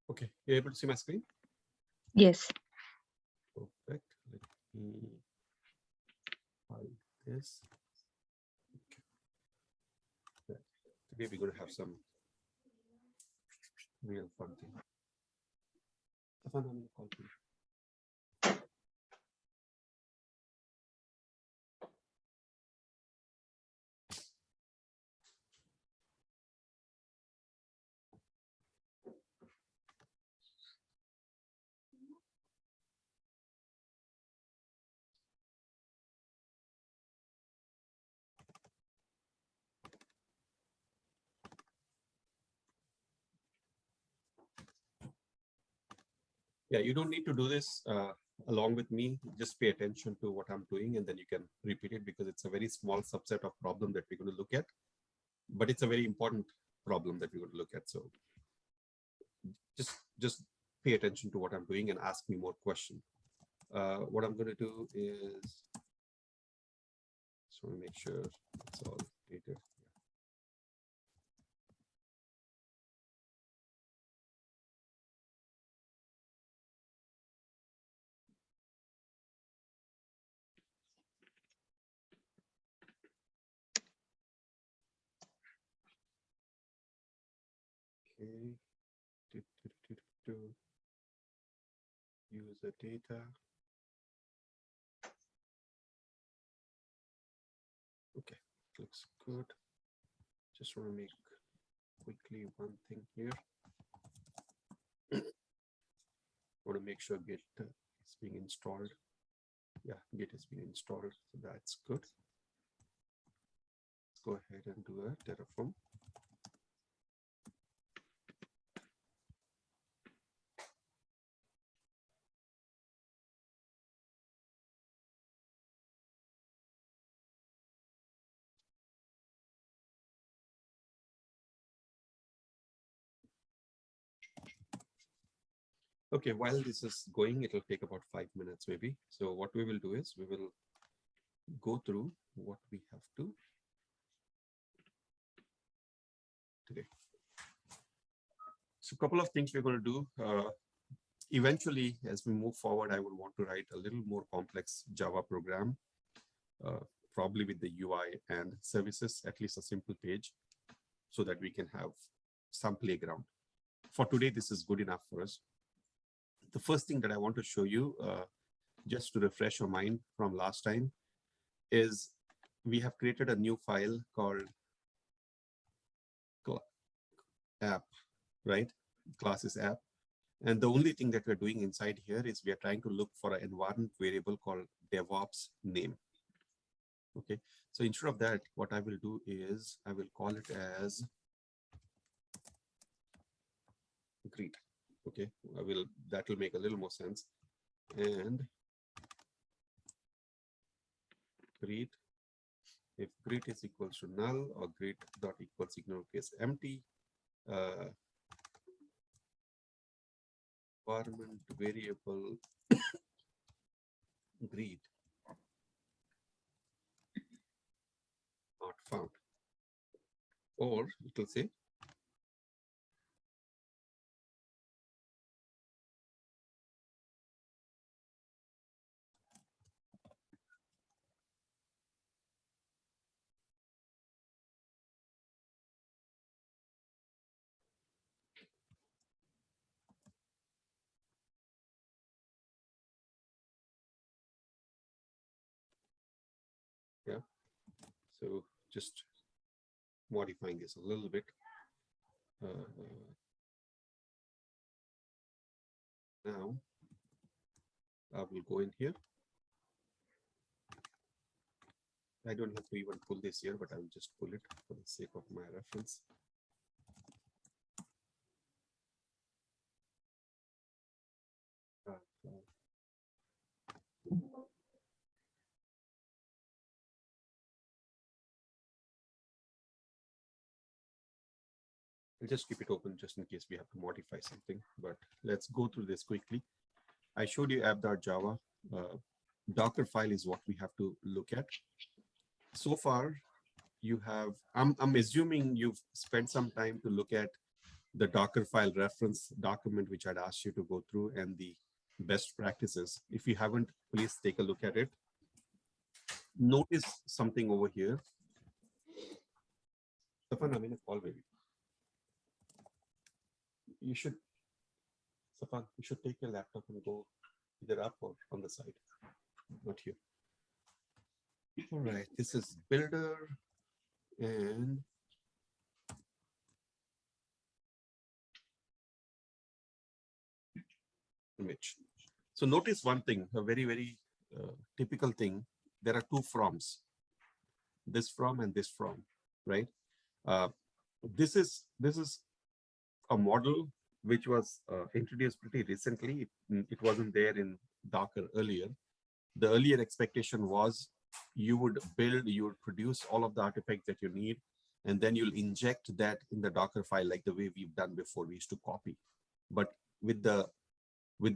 Okay, you're able to see my screen? Yes. Perfect. Let me hide this. Okay. Right. Today we're going to have some real fun thing. Yeah, you don't need to do this along with me. Just pay attention to what I'm doing, and then you can repeat it because it's a very small subset of problem that we're going to look at. But it's a very important problem that we're going to look at. So just pay attention to what I'm doing and ask me more questions. What I'm going to do is just want to make sure it's all dated. Okay. User data. Okay, looks good. Just want to make quickly one thing here. Want to make sure Git is being installed. Yeah, Git is being installed, so that's good. Let's go ahead and do a Terraform. Okay, while this is going, it will take about 5 minutes maybe. So what we will do is we will go through what we have to today. So a couple of things we're going to do. Eventually, as we move forward, I would want to write a little more complex Java program, probably with the UI and services, at least a simple page, so that we can have some playground. For today, this is good enough for us. The first thing that I want to show you, just to refresh your mind from last time, is we have created a new file called app, right? Classes app. And the only thing that we're doing inside here is we are trying to look for an environment variable called DevOps name. Okay, so instead of that, what I will do is I will call it as greet. Okay, that will make a little more sense. And greet, if greet is equals to null or greet dot equals ignore case empty, environment variable greet not found, or it will say yeah. So just modifying this a little bit. Now I will go in here. I don't have to even pull this here, but I will just pull it for the sake of my reference. I'll just keep it open just in case we have to modify something, but let's go through this quickly. I showed you app.java. Docker file is what we have to look at. So far, you have, I'm assuming you've spent some time to look at the Docker file reference document, which I'd asked you to go through, and the best practices. If you haven't, please take a look at it. Notice something over here. Safan, I'm in a call, baby. You should take your laptop and go either up or on the side, not here. All right, this is builder and image. So notice one thing, a very, very typical thing. There are two froms, this from and this from, right? This is a model which was introduced pretty recently. It wasn't there in Docker earlier. The earlier expectation was you would build, you would produce all of the artifacts that you need, and then you'll inject that in the Docker file like the way we've done before. We used to copy. But with the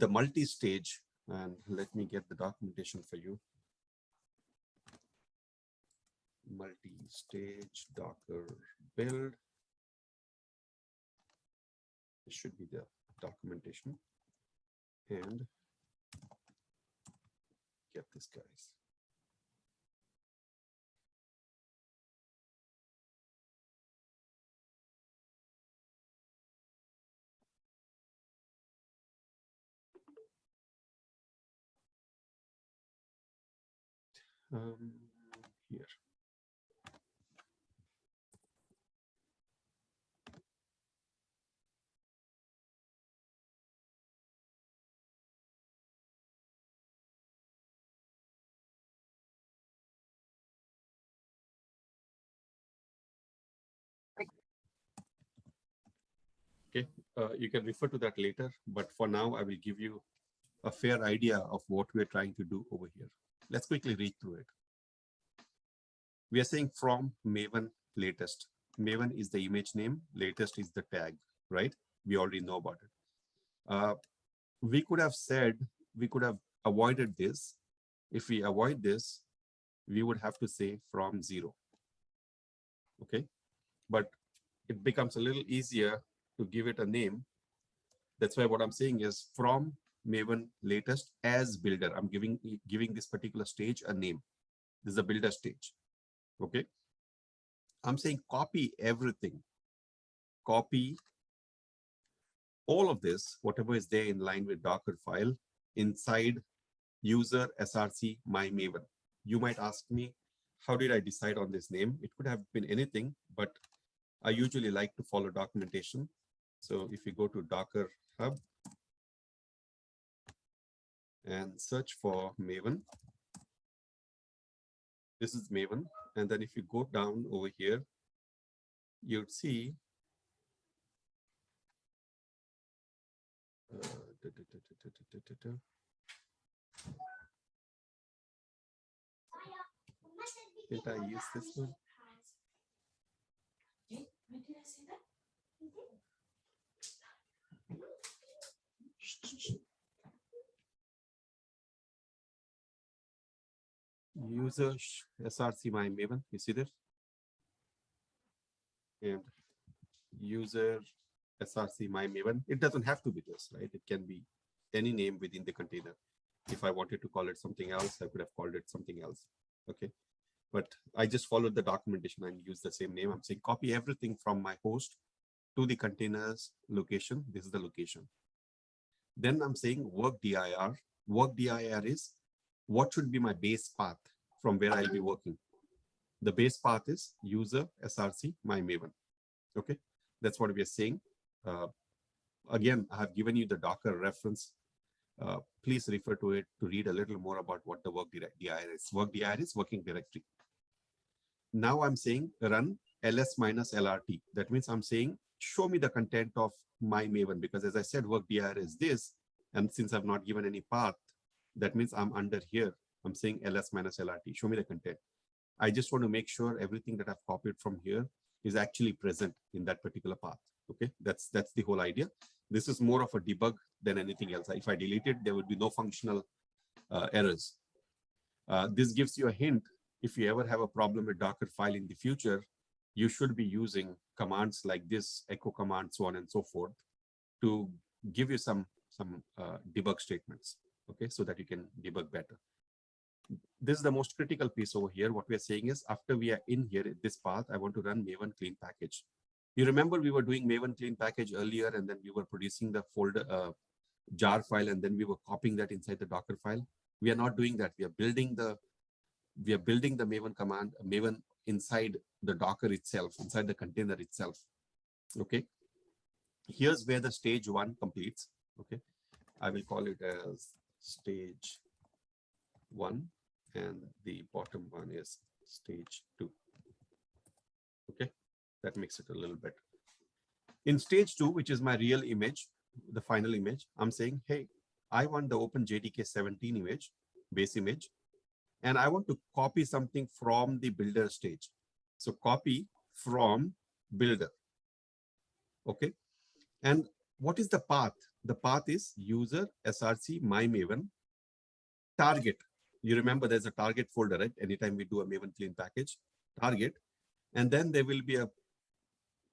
multi-stage, and let me get the documentation for you. Multi-stage Docker build. This should be the documentation. And get this, guys. Here. Okay, you can refer to that later, but for now, I will give you a fair idea of what we're trying to do over here. Let's quickly read through it. We are saying from Maven latest. Maven is the image name, latest is the tag, right? We already know about it. We could have said, we could have avoided this. If we avoid this, we would have to say from 0. Okay, but it becomes a little easier to give it a name. That's why what I'm saying is from Maven latest as builder. I'm giving this particular stage a name. This is a builder stage. Okay. I'm saying copy everything. Copy all of this, whatever is there in line with Docker file, inside user src my Maven. You might ask me, how did I decide on this name? It could have been anything, but I usually like to follow documentation. So if you go to Docker Hub and search for Maven, this is Maven. And then if you go down over here, you'd see did I use this one? When did I say that? User src my Maven, you see this? And user src my Maven. It doesn't have to be this, right? It can be any name within the container. If I wanted to call it something else, I could have called it something else. Okay. But I just followed the documentation and used the same name. I'm saying copy everything from my host to the container's location. This is the location. Then I'm saying work dir. Work dir is what should be my base path from where I'll be working. The base path is user src my Maven. Okay, that's what we are saying. Again, I have given you the Docker reference. Please refer to it to read a little more about what the work dir is. Work dir is working directory. Now I'm saying run ls minus lrt. That means I'm saying show me the content of my Maven, because as I said, work dir is this. And since I've not given any path, that means I'm under here. I'm saying ls minus lrt. Show me the content. I just want to make sure everything that I've copied from here is actually present in that particular path. Okay, that's the whole idea. This is more of a debug than anything else. If I delete it, there would be no functional errors. This gives you a hint. If you ever have a problem with Docker file in the future, you should be using commands like this, echo command, so on and so forth, to give you some debug statements, okay, so that you can debug better. This is the most critical piece over here. What we are saying is, after we are in here, this path, I want to run Maven clean package. You remember we were doing Maven clean package earlier, and then we were producing the folder jar file, and then we were copying that inside the Docker file. We are not doing that. We are building the Maven command, Maven inside the Docker itself, inside the container itself. Okay. Here's where the stage 1 completes. Okay. I will call it as stage 1, and the bottom one is stage 2. Okay. That makes it a little better. In stage 2, which is my real image, the final image, I'm saying, hey, I want the OpenJDK 17 image, base image, and I want to copy something from the builder stage. So copy from builder. Okay. And what is the path? The path is user src my Maven target. You remember there's a target folder, right? Anytime we do a Maven clean package, target, and then there will be a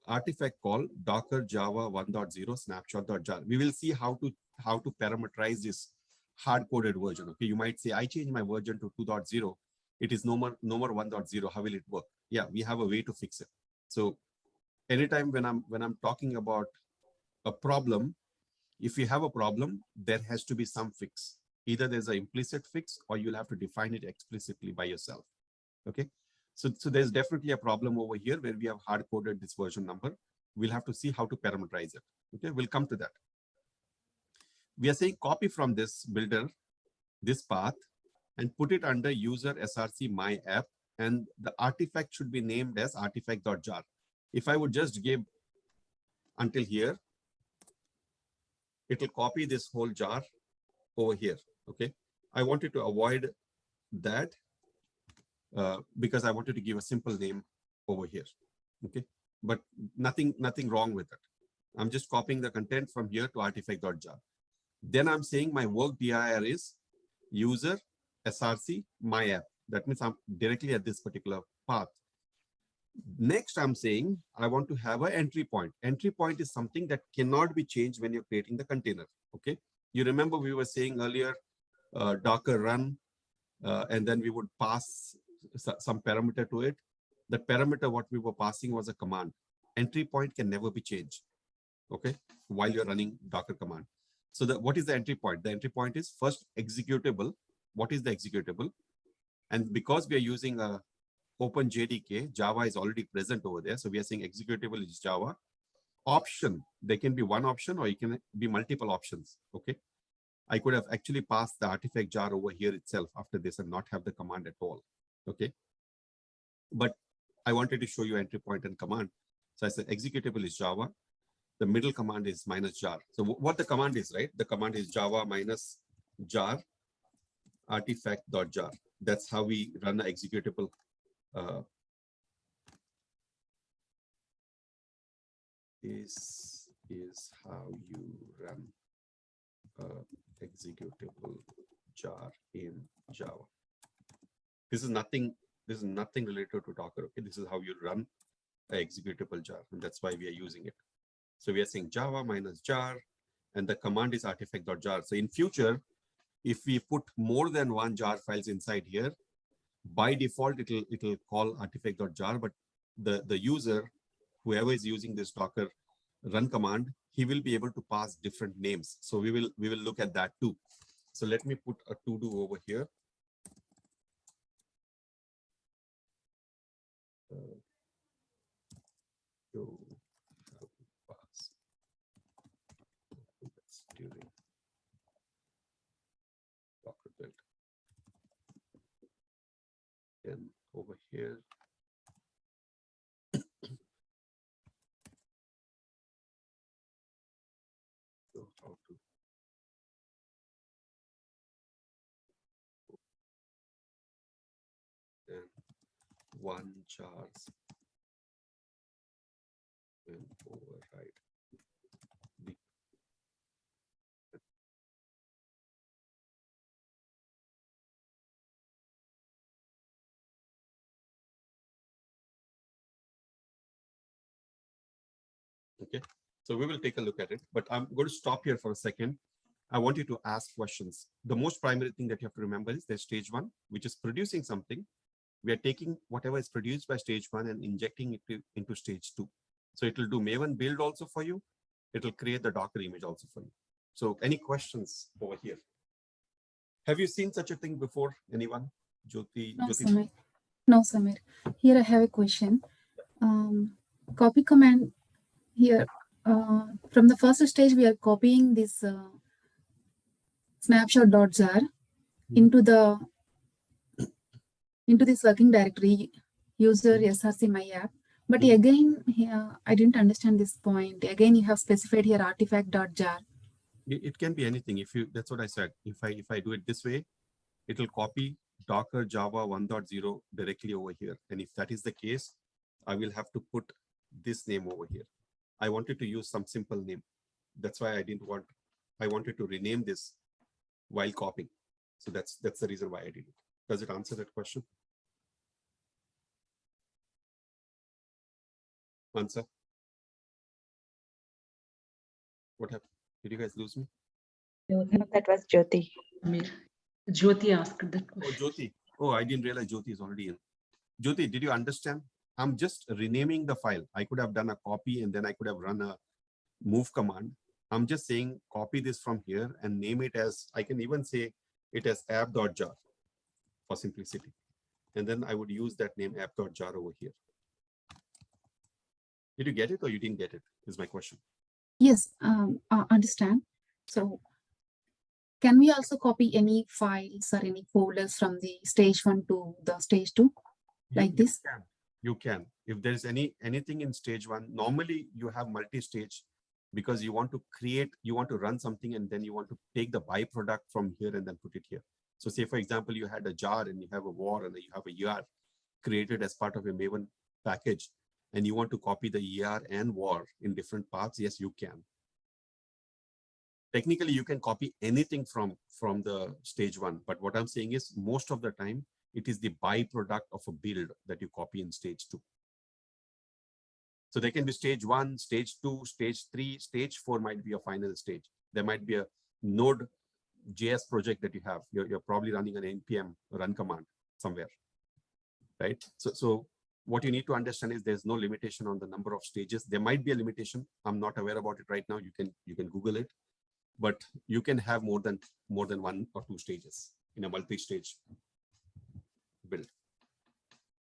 artifact called docker java 1.0 snapshot.jar. We will see how to parameterize this hard-coded version. Okay, you might say, I changed my version to 2.0. It is no more 1.0. How will it work? Yeah, we have a way to fix it. So anytime when I'm talking about a problem, if you have a problem, there has to be some fix. Either there's an implicit fix, or you'll have to define it explicitly by yourself. Okay. So there's definitely a problem over here where we have hard-coded this version number. We'll have to see how to parameterize it. Okay, we'll come to that. We are saying copy from this builder, this path, and put it under user src my app, and the artifact should be named as artifact.jar. If I would just give until here, it will copy this whole jar over here. Okay, I wanted to avoid that because I wanted to give a simple name over here. Okay, but nothing wrong with it. I'm just copying the content from here to artifact.jar. Then I'm saying my work dir is user src my app. That means I'm directly at this particular path. Next, I'm saying I want to have an entry point. Entry point is something that cannot be changed when you're creating the container. Okay, you remember we were saying earlier, docker run, and then we would pass some parameter to it. That parameter, what we were passing was a command. Entry point can never be changed. Okay, while you're running Docker command. So what is the entry point? The entry point is first executable. What is the executable? And because we are using a OpenJDK, Java is already present over there. So we are saying executable is Java. Option, there can be one option or it can be multiple options. Okay, I could have actually passed the artifact jar over here itself after this and not have the command at all. Okay, but I wanted to show you entry point and command. So I said executable is Java. The middle command is -jar. So what the command is, right? The command is java -jar artifact.jar. That's how we run an executable. This is how you run executable jar in Java. This is nothing related to Docker. Okay, this is how you run an executable jar, and that's why we are using it. So we are saying java -jar, and the command is artifact.jar. So in future, if we put more than one jar files inside here, by default, it'll call artifact.jar, but the user, whoever is using this Docker run command, he will be able to pass different names. So we will look at that too. So let me put a to-do over here. During Docker build. Then over here, so how to then one jars and override Okay, so we will take a look at it, but I'm going to stop here for a second. I want you to ask questions. The most primary thing that you have to remember is there's stage one, which is producing something. We are taking whatever is produced by stage one and injecting it into stage two. So it will do Maven build also for you. It will create the Docker image also for you. So any questions over here? Have you seen such a thing before, anyone? Jyoti? No, Jyoti? Samir. No, Samir. Here I have a question. Copy command here. From the first stage, we are copying this snapshot.jar into this working directory, user src my app. But again, I didn't understand this point. Again, you have specified here artifact.jar. It can be anything. That's what I said. If I do it this way, it will copy Docker Java 1.0 directly over here. And if that is the case, I will have to put this name over here. I wanted to use some simple name. That's why I wanted to rename this while copying. So that's the reason why I did it. Does it answer that question? Answer? What happened? Did you guys lose me? No, that was Jyoti. Jyoti asked that question. Oh, Jyoti. Oh, I didn't realize Jyoti is already in. Jyoti, did you understand? I'm just renaming the file. I could have done a copy and then I could have run a move command. I'm just saying copy this from here and name it as, I can even say it as app.jar for simplicity. And then I would use that name app.jar over here. Did you get it or you didn't get it? Is my question. Yes, understand. So can we also copy any files or any folders from the stage one to the stage two like this? You can. If there's anything in stage one, normally you have multi-stage because you want to run something and then you want to take the byproduct from here and then put it here. So say, for example, you had a jar and you have a var and you have a ER created as part of a Maven package and you want to copy the ER and var in different paths, yes, you can. Technically, you can copy anything from the stage one, but what I'm saying is most of the time, it is the byproduct of a build that you copy in stage two. So there can be stage one, stage two, stage three, stage four might be a final stage. There might be a Node.js project that you have. You're probably running an npm run command somewhere, right? So what you need to understand is there's no limitation on the number of stages. There might be a limitation. I'm not aware about it right now. You can Google it, but you can have more than one or two stages in a multi-stage build.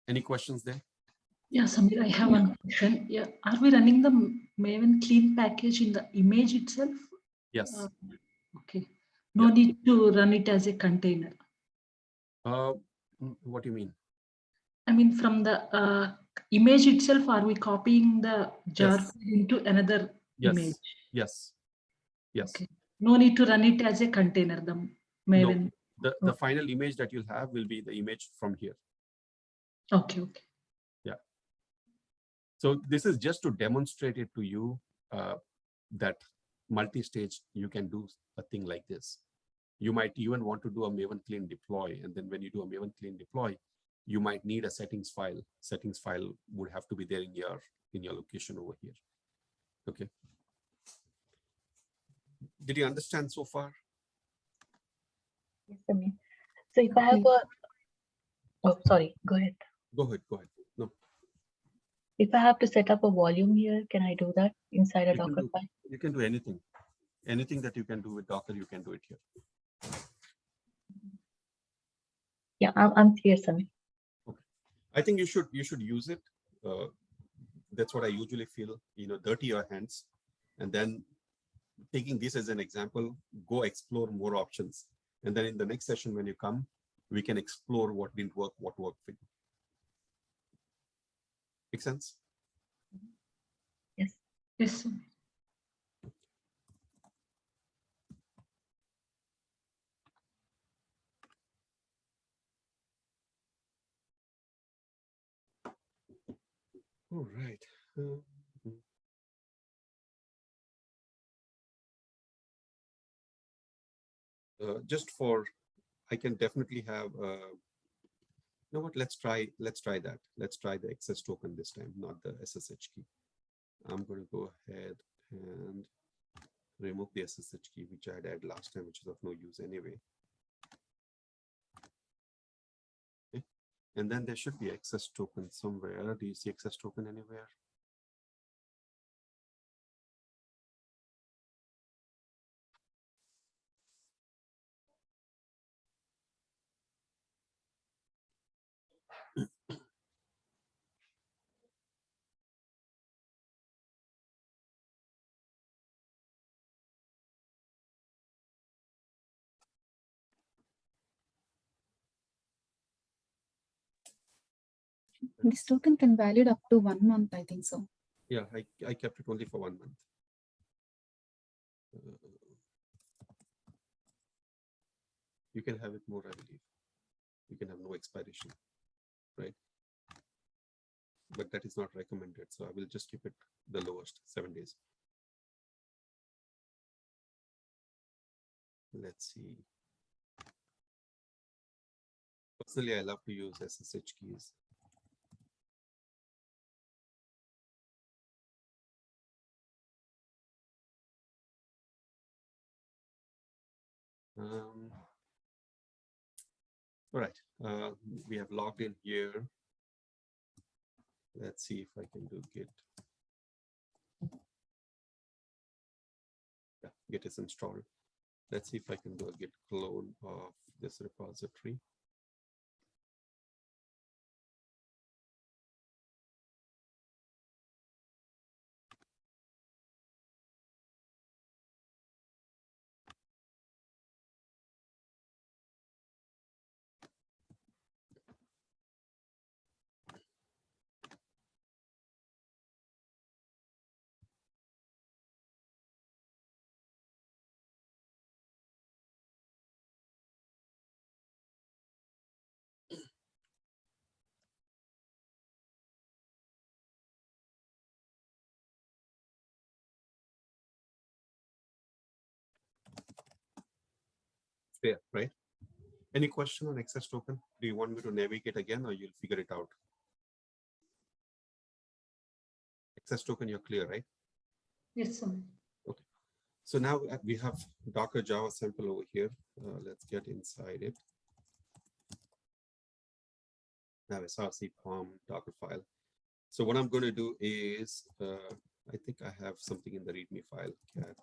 Any questions there? Yeah, Samir, I have one question. Yeah, are we running the Maven clean package in the image itself? Yes. Okay. No need to run it as a container. What do you mean? I mean, from the image itself, are we copying the jar into another image? Yes. Okay. No need to run it as a container, the Maven. No, the final image that you'll have will be the image from here. Okay. Yeah. So this is just to demonstrate it to you that multi-stage, you can do a thing like this. You might even want to do a Maven clean deploy. And then when you do a Maven clean deploy, you might need a settings file. Settings file would have to be there in your location over here. Okay. Did you understand so far? Yes, Samir. So if I have oh, sorry, go ahead. Go ahead. No. If I have to set up a volume here, can I do that inside a Docker file? You can do anything. Anything that you can do with Docker, you can do it here. Yeah, I'm clear, Samir. Okay. I think you should use it. That's what I usually feel, dirty your hands. And then taking this as an example, go explore more options. And then in the next session, when you come, we can explore what didn't work, what worked for you. Make sense? Yes. Yes. All right. Just for, I can definitely have, you know what, let's try that. Let's try the access token this time, not the SSH key. I'm going to go ahead and remove the SSH key, which I had added last time, which is of no use anyway. Okay. And then there should be access token somewhere. Do you see access token anywhere? This token can valid up to 1 month, I think so. Yeah, I kept it only for 1 month. You can have it more, I believe. You can have no expiration, right? But that is not recommended. So I will just keep it the lowest, 7 days. Let's see. Personally, I love to use SSH keys. All right, we have logged in here. Let's see if I can do git. Yeah, git is installed. Let's see if I can do a git clone of this repository. There, right? Any question on access token? Do you want me to navigate again or you'll figure it out? Access token, you're clear, right? Yes, sir. Okay. So now we have Docker Java sample over here. Let's get inside it. Now it's RC pom Docker file. So what I'm going to do is, I think I have something in the README file, cat.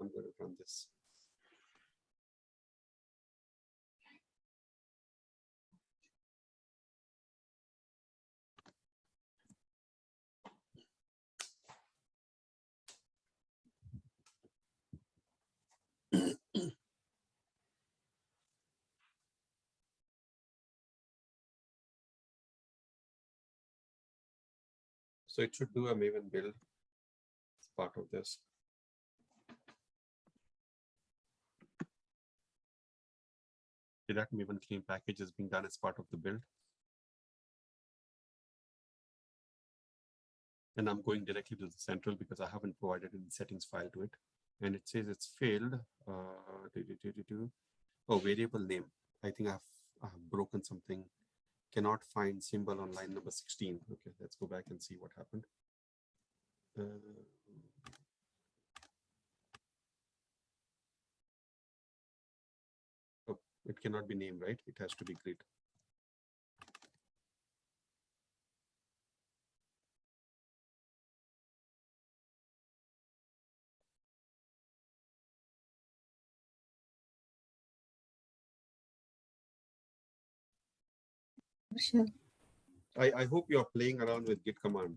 I'm going to run this. So it should do a Maven build as part of this. That Maven clean package is being done as part of the build. And I'm going directly to the central because I haven't provided any settings file to it. And it says it's failed. Oh, variable name. I think I have broken something. Cannot find symbol on line number 16. Okay, let's go back and see what happened. Oh, it cannot be named, right? It has to be grid. Sure. I hope you're playing around with git command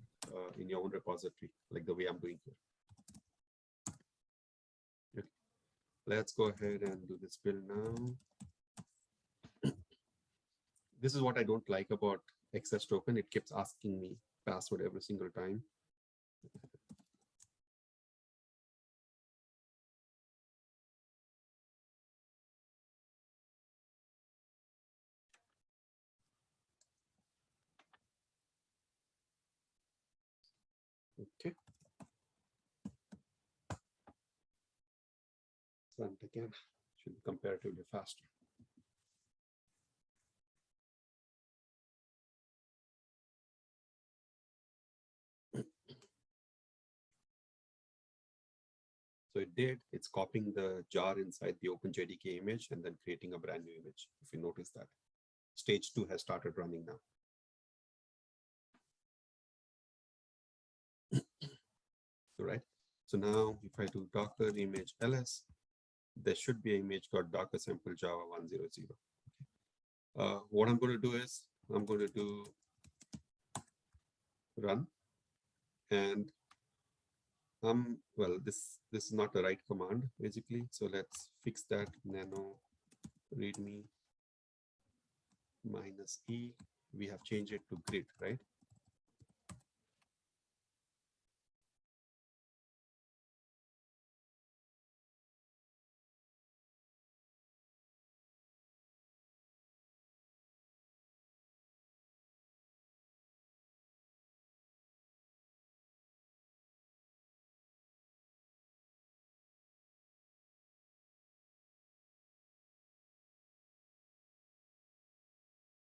in your own repository, like the way I'm doing here. Okay. Let's go ahead and do this build now. This is what I don't like about access token. It keeps asking me password every single time. Okay. Run it again. Should be comparatively faster. So it did, it's copying the jar inside the OpenJDK image and then creating a brand new image. If you notice that stage 2 has started running now. Right. So now if I do Docker image ls, there should be an image called Docker sample Java 100. What I'm going to do is I'm going to do run, and well, this is not the right command basically. So let's fix that. Nano readme -e. We have changed it to grid, right?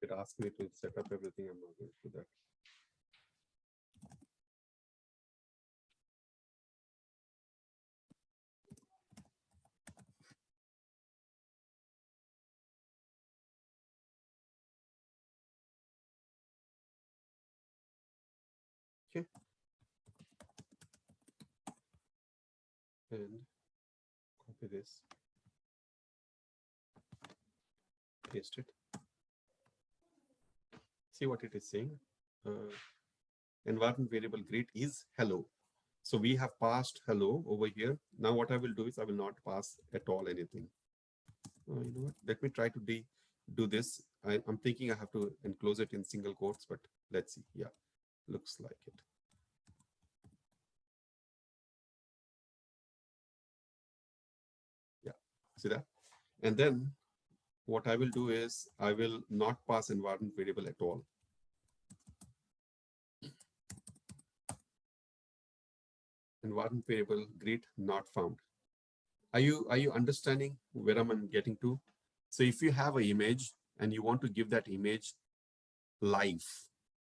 It asked me to set up everything. I'm not going to do that. Okay. And copy this, paste it. See what it is saying. Environment variable greet is hello. So we have passed hello over here. Now what I will do is I will not pass at all anything. You know what? Let me try to do this. I'm thinking I have to enclose it in single quotes, but let's see. Yeah, looks like it. Yeah, see that? And then what I will do is I will not pass environment variable at all. Environment variable greet not found. Are you understanding where I'm getting to? So if you have an image and you want to give that image life,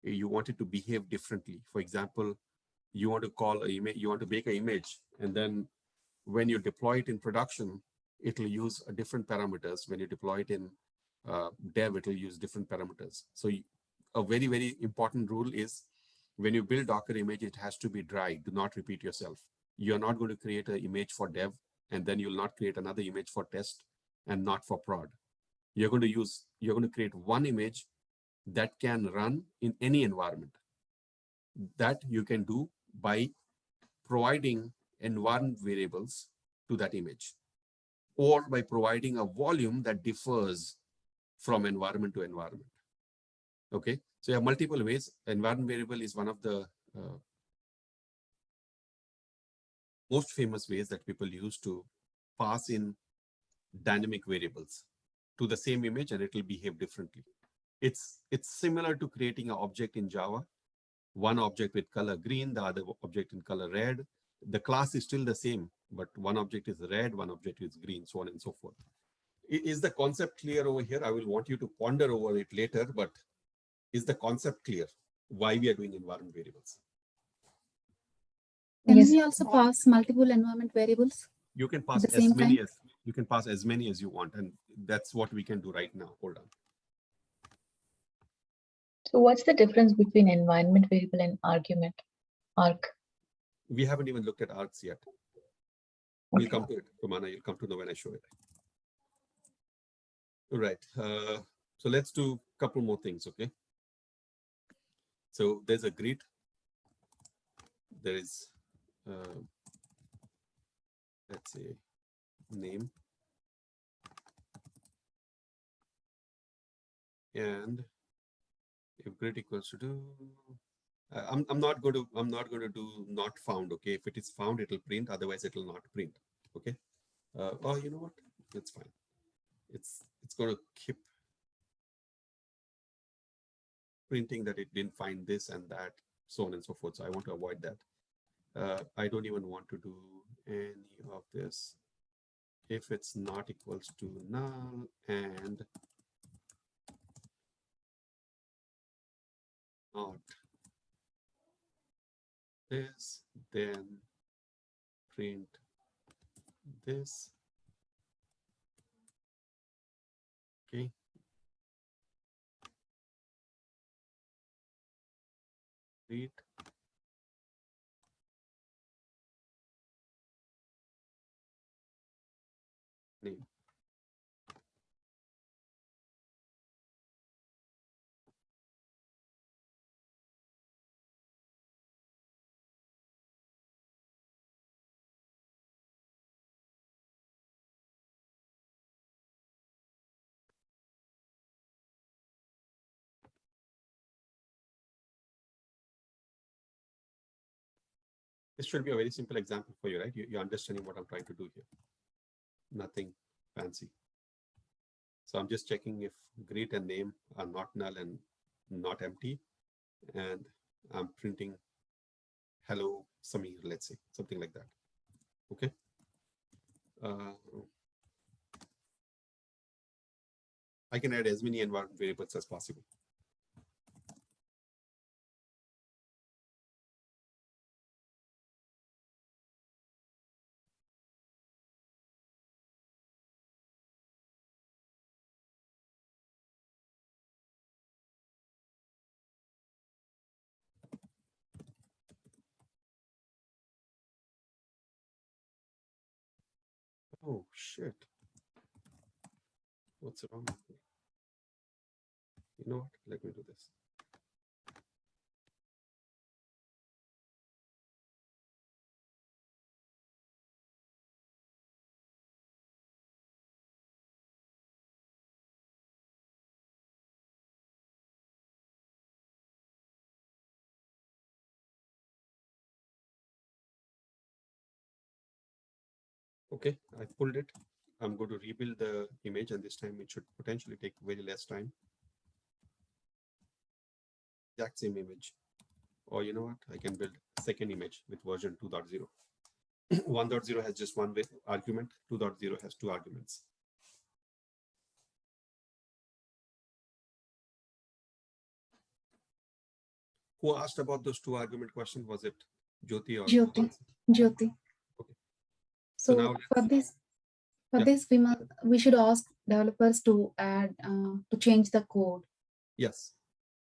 you want it to behave differently. For example, you want to call an image, you want to make an image, and then when you deploy it in production, it'll use different parameters. When you deploy it in dev, it'll use different parameters. So a very, very important rule is when you build Docker image, it has to be dry. Do not repeat yourself. You're not going to create an image for dev, and then you'll not create another image for test and not for prod. You're going to create one image that can run in any environment. That you can do by providing environment variables to that image, or by providing a volume that differs from environment to environment. Okay, so you have multiple ways. Environment variable is one of the most famous ways that people use to pass in dynamic variables to the same image, and it will behave differently. It's similar to creating an object in Java, one object with color green, the other object in color red. The class is still the same, but one object is red, one object is green, so on and so forth. Is the concept clear over here? I will want you to ponder over it later, but is the concept clear? Why we are doing environment variables? Can Yes. we also pass multiple environment variables? You can pass At the same time? you can pass as many as you want, and that's what we can do right now. Hold on. So what's the difference between environment variable and argument, arg? We haven't even looked at args yet. We'll come to it, Romana. You'll come to know when I show it. All right. So let's do a couple more things, okay? So there's a greet. There is, let's say, name. And if greet equals to do, I'm not going to do not found. Okay, if it is found, it will print. Otherwise, it will not print. Okay. Oh, you know what? It's fine. It's going to keep printing that it didn't find this and that, so on and so forth. So I want to avoid that. I don't even want to do any of this. If it's not equals to null and not this, then print this. Okay. Read. Name. This should be a very simple example for you, right? You're understanding what I'm trying to do here. Nothing fancy. So I'm just checking if greet and name are not null and not empty. And I'm printing hello Samir, let's say, something like that. Okay. I can add as many environment variables as possible. Oh, shit. What's wrong with me? You know what? Let me do this. Okay, I pulled it. I'm going to rebuild the image, and this time it should potentially take very less time. Exact same image. Or you know what? I can build second image with version 2.0. 1.0 has just one argument. 2.0 has two arguments. Who asked about those two argument questions? Was it Jyoti or Jyoti. Jyoti. Okay. So now for this, Yeah. we should ask developers to add to change the code. Yes.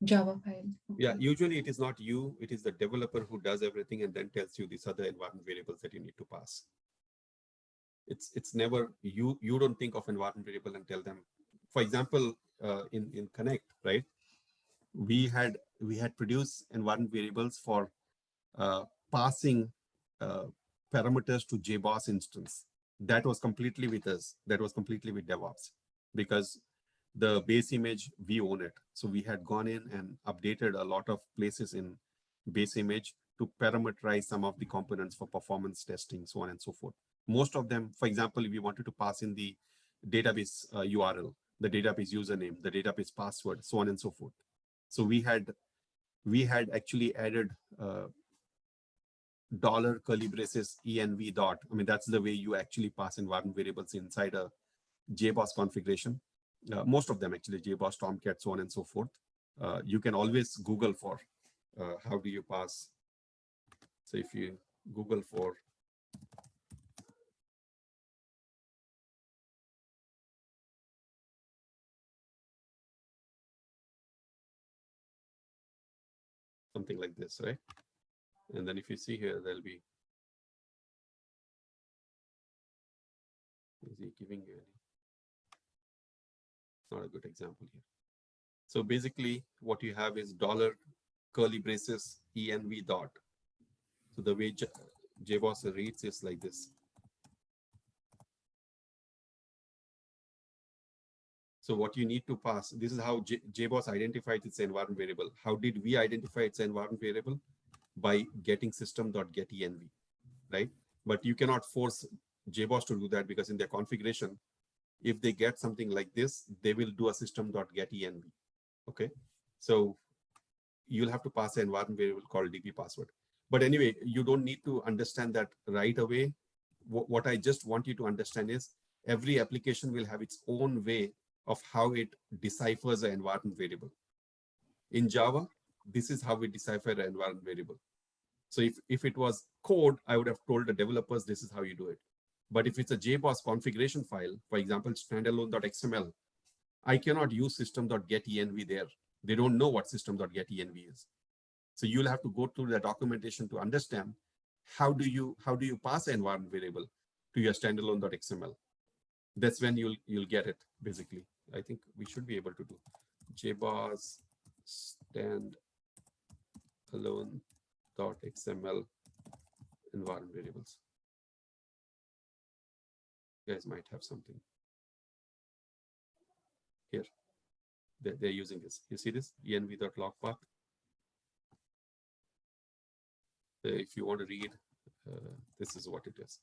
Java file. Okay. Yeah, usually it is not you, it is the developer who does everything and then tells you these other environment variables that you need to pass. It's never you don't think of environment variable and tell them. For example, in Connect, right? We had produced environment variables for passing parameters to JBoss instance. That was completely with us. That was completely with DevOps, because the base image, we own it. So we had gone in and updated a lot of places in base image to parameterize some of the components for performance testing, so on and so forth. Most of them, for example, if we wanted to pass in the database URL, the database username, the database password, so on and so forth. So we had actually added dollar curly braces env dot. I mean, that's the way you actually pass environment variables inside a JBoss configuration. Most of them actually, JBoss, Tomcat, so on and so forth. You can always Google for how do you pass. So if you Google for something like this, right? And then if you see here, there'll be, is he giving you any? Not a good example here. So basically what you have is dollar curly braces env dot. So the way JBoss reads is like this. So what you need to pass, this is how JBoss identifies its environment variable. How did we identify its environment variable? By getting system.getEnv, right? But you cannot force JBoss to do that, because in their configuration, if they get something like this, they will do a system.getEnv, okay? So you'll have to pass an environment variable called DP password. But anyway, you don't need to understand that right away. What I just want you to understand is every application will have its own way of how it deciphers an environment variable. In Java, this is how we decipher an environment variable. So if it was code, I would have told the developers, this is how you do it. But if it's a JBoss configuration file, for example, standalone.xml, I cannot use system.getEnv there. They don't know what system.getEnv is. So you'll have to go through the documentation to understand how do you pass an environment variable to your standalone.xml. That's when you'll get it, basically. I think we should be able to do JBoss standalone.xml environment variables. You guys might have something here. They're using this. You see this env.logpath. If you want to read, this is what it is.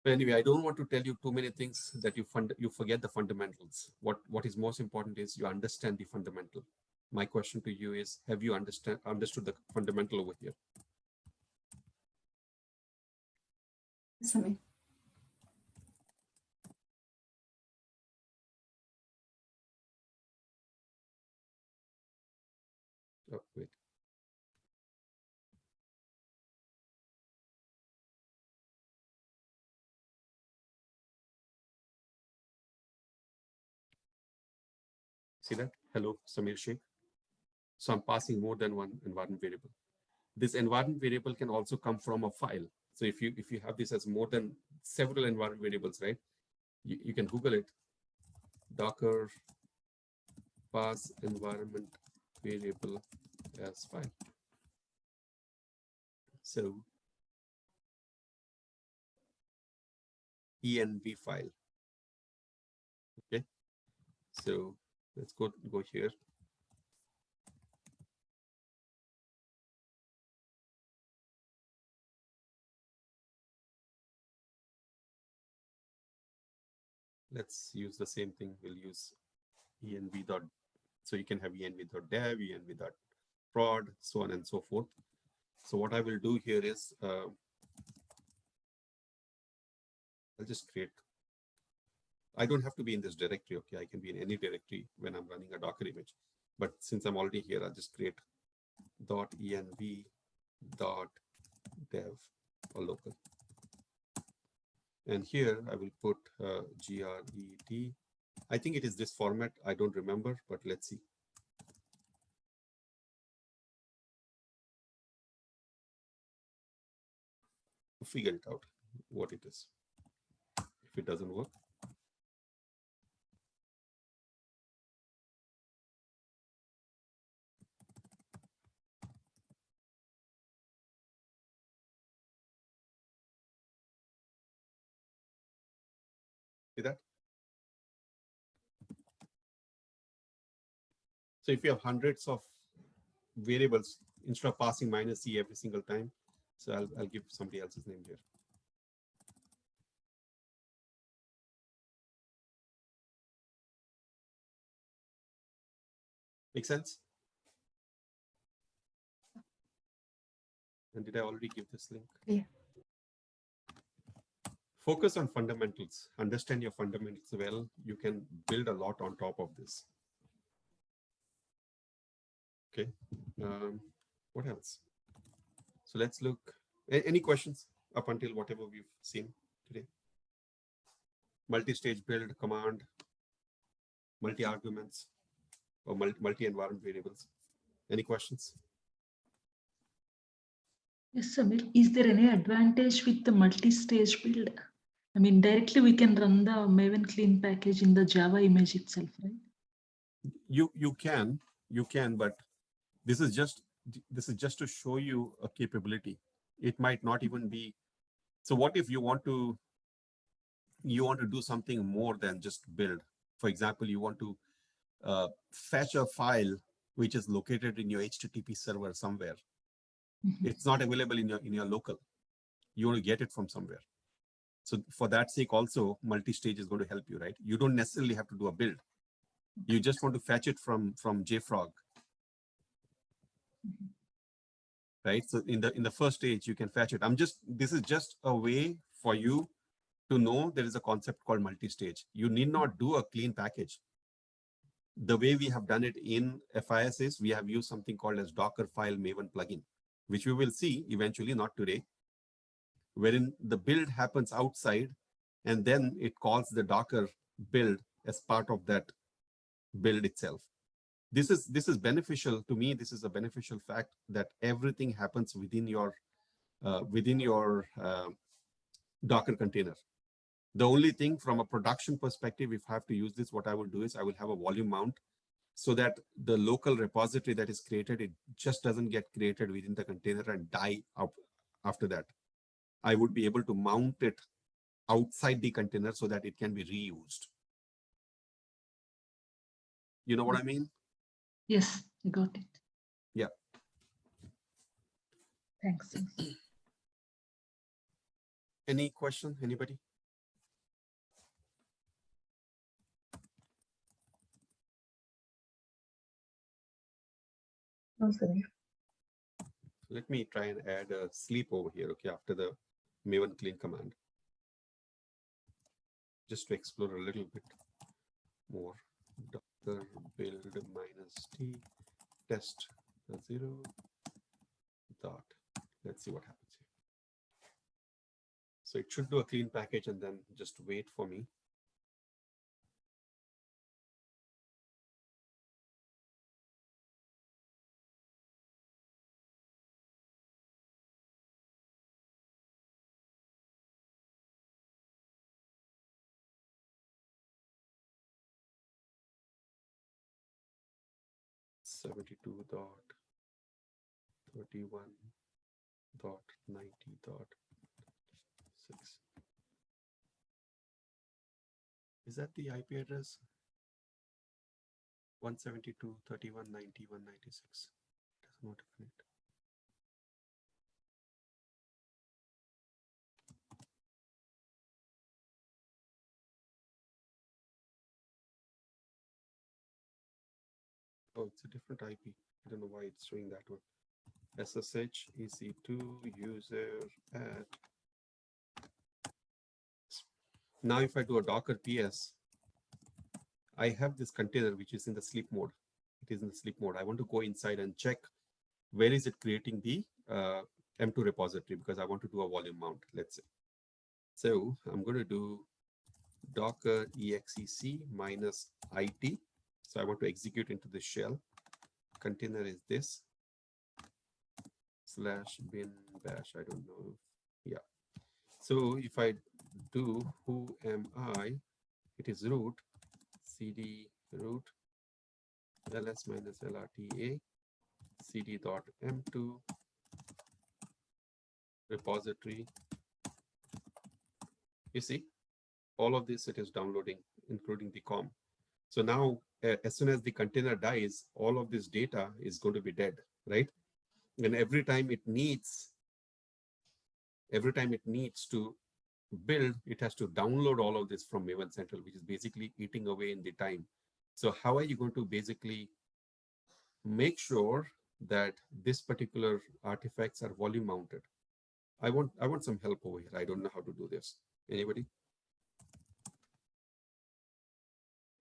But anyway, I don't want to tell you too many things that you forget the fundamentals. What is most important is you understand the fundamental. My question to you is, have you understood the fundamental over here? Samir. Oh, wait. See that? Hello, Samir Sheikh. So I'm passing more than one environment variable. This environment variable can also come from a file. So if you have this as more than several environment variables, right? You can Google it. Docker pass environment variable as file. So env file. Okay. So let's go here. Let's use the same thing. We'll use env dot. So you can have env.dev, env.prod, so on and so forth. So what I will do here is I'll just create. I don't have to be in this directory. Okay, I can be in any directory when I'm running a Docker image. But since I'm already here, I'll just create .env.dev or local. And here I will put gret. I think it is this format. I don't remember, but let's see. Figure it out what it is. If it doesn't work. See that? So if you have hundreds of variables, instead of passing -c every single time, so I'll give somebody else's name here. Make sense? And did I already give this link? Yeah. Focus on fundamentals. Understand your fundamentals well. You can build a lot on top of this. Okay. What else? So let's look. Any questions up until whatever we've seen today? Multi-stage build command, multi-arguments, or multi-environment variables. Any questions? Yes, Samir. Is there any advantage with the multi-stage build? I mean, directly we can run the Maven clean package in the Java image itself, right? You can, but this is just to show you a capability. It might not even be. So what if you want to do something more than just build? For example, you want to fetch a file which is located in your HTTP server somewhere. Mm-hmm. It's not available in your local. You want to get it from somewhere. So for that sake, also multi-stage is going to help you, right? You don't necessarily have to do a build. You just want to fetch it from JFrog. Mm-hmm. Right? So in the first stage, you can fetch it. This is just a way for you to know there is a concept called multi-stage. You need not do a clean package. The way we have done it in FIS is we have used something called as Docker file Maven plugin, which we will see eventually, not today. wherein the build happens outside, and then it calls the Docker build as part of that build itself. This is beneficial to me. This is a beneficial fact that everything happens within your Docker container. The only thing from a production perspective, if I have to use this, what I will do is I will have a volume mount so that the local repository that is created, it just doesn't get created within the container and die out after that. I would be able to mount it outside the container so that it can be reused. You know what I mean? Yes, I got it. Yeah. Thanks. Any question, anybody? No, sir. Let me try and add a sleep over here, okay, after the Maven clean command, just to explore a little bit more. Docker build -t test 0 dot. Let's see what happens here. So it should do a clean package and then just wait for me. .31.90.6. Is that the IP address? 172.31.90.196. Does not connect. Oh, it's a different IP. I don't know why it's showing that one. SSH EC2 user at. Now, if I do a Docker PS, I have this container which is in the sleep mode. It is in the sleep mode. I want to go inside and check where is it creating the M2 repository, because I want to do a volume mount, let's say. So I'm going to do Docker exec -it. So I want to execute into the shell. Container is this /bin bash. I don't know. Yeah. So if I do who am I, it is root cd root ls -lrta cd.m2 repository. You see, all of this it is downloading, including the COM. So now, as soon as the container dies, all of this data is going to be dead, right? And every time it needs to build, it has to download all of this from Maven Central, which is basically eating away in the time. So how are you going to basically make sure that this particular artifacts are volume mounted? I want some help over here. I don't know how to do this. Anybody?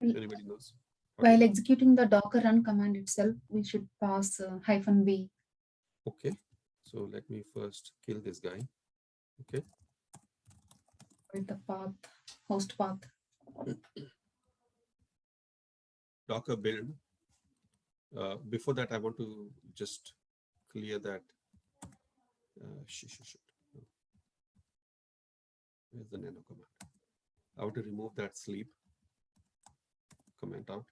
Anybody knows? While executing the Docker run command itself, we should pass -v. Okay, so let me first kill this guy. Okay. With the path, host path. Docker build. Before that, I want to just clear that. Where's the nano command? I want to remove that sleep. Comment out.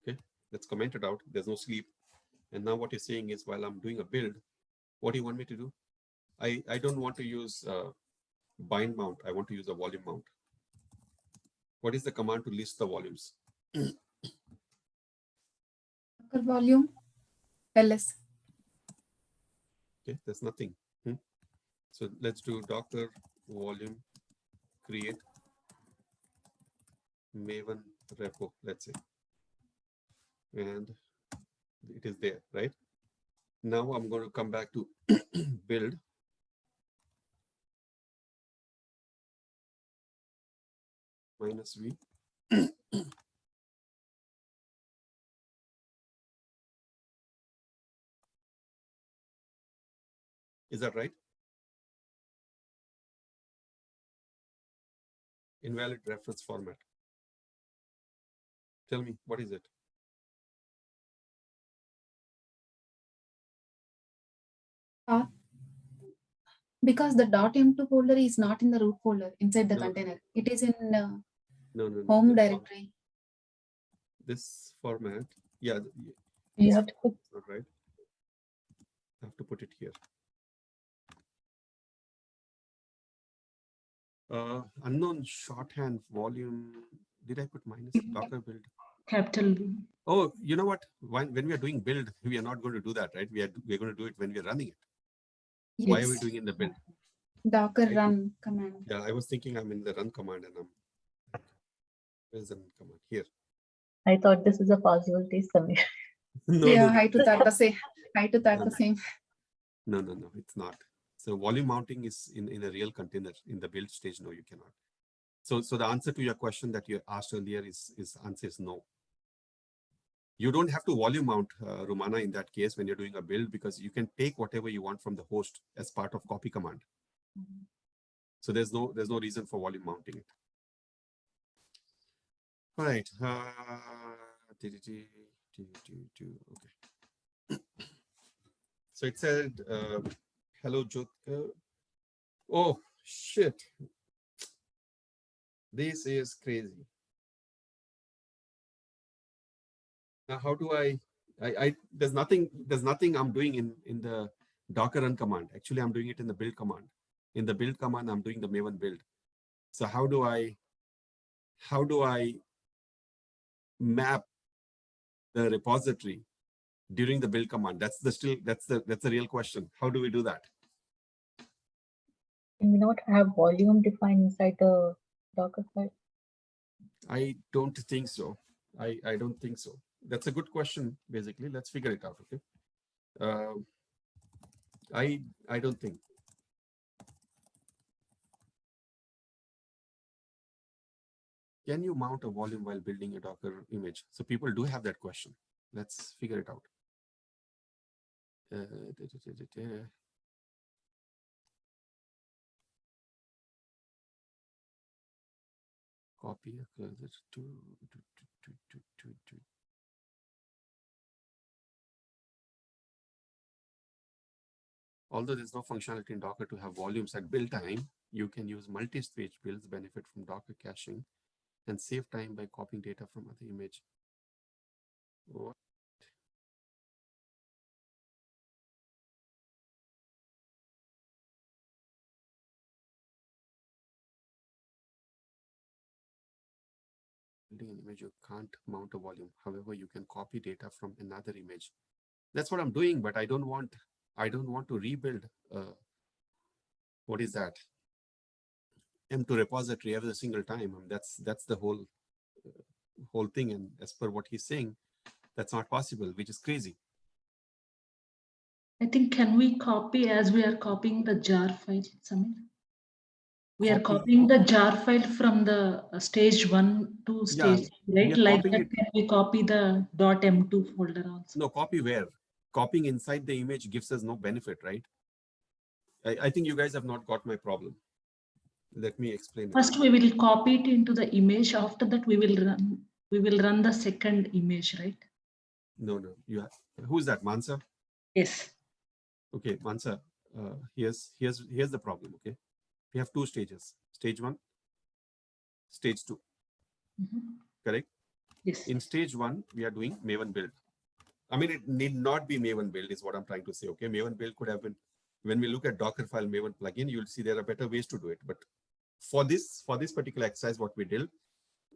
Okay, let's comment it out. There's no sleep. And now what you're saying is, while I'm doing a build, what do you want me to do? I don't want to use bind mount. I want to use a volume mount. What is the command to list the volumes? Docker volume ls. Okay, there's nothing. So let's do Docker volume create Maven repo, let's say. And it is there, right? Now I'm going to come back to build. -v. Is that right? Invalid reference format. Tell me, what is it? Because the .m2 folder is not in the root folder inside the No. container. It is in No. home This directory. This format, yeah, You have to put not right. I have to put it here. Unknown shorthand volume. Did I put minus Docker build? Capital V. Oh, you know what? When we are doing build, we are not going to do that, right? We're going to do it when we are running it. Why are we Yes. doing in the build? Docker I- run command. Yeah, I was thinking I'm in the run command and where's the run command? Here. I thought this is a possibility, Samir. No, Yeah, no, I to that the same. I to that No. the same. no, it's not. So volume mounting is in a real container. In the build stage, no, you cannot. So the answer to your question that you asked earlier is answer is no. You don't have to volume mount Rumana in that case when you're doing a build, because you can take whatever you want from the host as part of copy command. So there's no reason for volume mounting it. All right. Okay. So it said, hello, Jyot. Oh, shit. This is crazy. Now, how do I there's nothing I'm doing in the Docker run command. Actually, I'm doing it in the build command. In the build command, I'm doing the Maven build. So how do I map the repository during the build command? That's the real question. How do we do that? Can we not have volume defined inside the Docker file? I don't think so. I don't think so. That's a good question. Basically, let's figure it out. Okay. I don't think. Can you mount a volume while building a Docker image? So people do have that question. Let's figure it out. Copy a cursor to. Although there's no functionality in Docker to have volumes at build time, you can use multi-stage builds, benefit from Docker caching, and save time by copying data from other image. What? Building an image, you can't mount a volume. However, you can copy data from another image. That's what I'm doing, but I don't want to rebuild. What is that? M2 repository every single time. That's the whole thing. And as per what he's saying, that's not possible, which is crazy. I think, can we copy as we are copying the jar file, Samir? We are copying the jar file from the stage 1 to stage 3, right? Like that, can we copy the .m2 folder also? No, copy where? Copying inside the image gives us no benefit, right? I think you guys have not got my problem. Let me explain it. First, we will copy it into the image. After that, we will run the second image, right? No. You have, who's that, Mansa? Yes. Okay, Mansa. Here's the problem. Okay, we have two stages: stage 1, stage 2. Correct? Yes. In stage 1, we are doing Maven build. I mean, it need not be Maven build, is what I'm trying to say. Okay, Maven build could have been. When we look at Docker file Maven plugin, you'll see there are better ways to do it. But for this particular exercise, what we did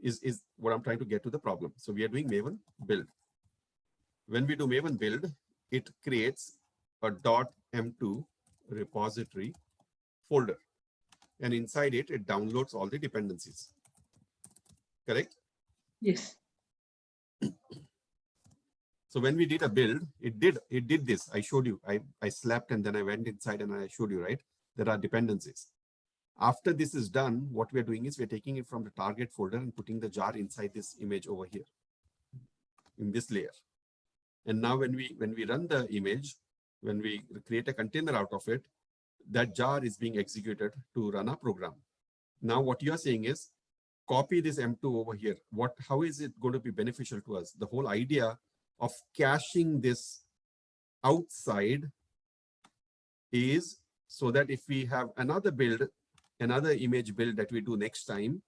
is what I'm trying to get to the problem. So we are doing Maven build. When we do Maven build, it creates a .m2 repository folder, and inside it downloads all the dependencies. Correct? Yes. So when we did a build, it did this. I showed you. I slapped and then I went inside and I showed you, right? There are dependencies. After this is done, what we're doing is we're taking it from the target folder and putting the jar inside this image over here in this layer. And now when we run the image, when we create a container out of it, that jar is being executed to run a program. Now, what you're saying is copy this M2 over here. How is it going to be beneficial to us? The whole idea of caching this outside is so that if we have another image build that we do next time,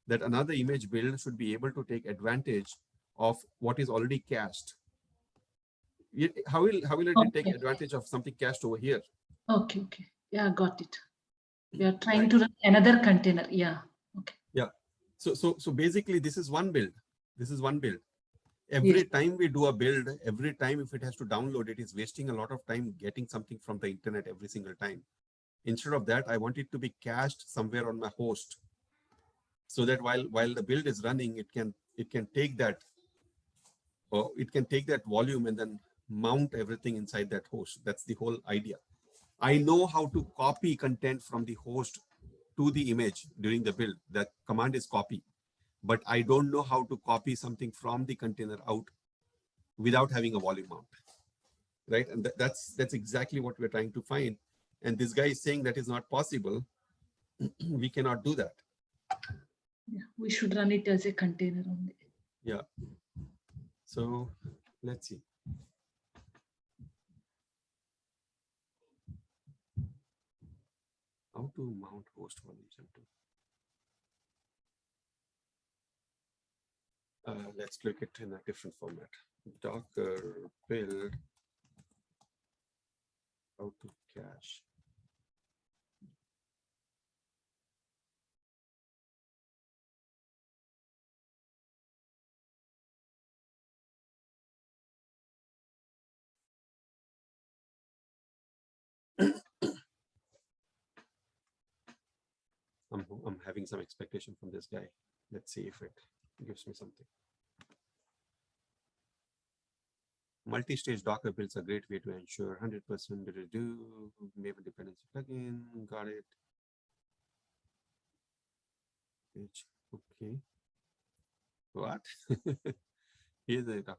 that another image build should be able to take advantage of what is already cached. How will it take advantage of something cached over here? Okay. Yeah, got it. We are trying to run another container. Yeah. Okay. Yeah. So basically, this is one build. Every time we do a build, every time if it has to download, it is wasting a lot of time getting something from the internet every single time. Instead of that, I want it to be cached somewhere on my host, so that while the build is running, it can take that volume and then mount everything inside that host. That's the whole idea. I know how to copy content from the host to the image during the build. That command is copy, but I don't know how to copy something from the container out without having a volume mount, right? And that's exactly what we're trying to find. And this guy is saying that is not possible. We cannot do that. Yeah, we should run it as a container only. Yeah. So let's see. How to mount host volumes into. Let's look at it in a different format. Docker build how to cache. I'm having some expectation from this guy. Let's see if it gives me something. Multi-stage Docker builds a great way to ensure 100% redo Maven dependency plugin. Got it. Okay. What? Here's the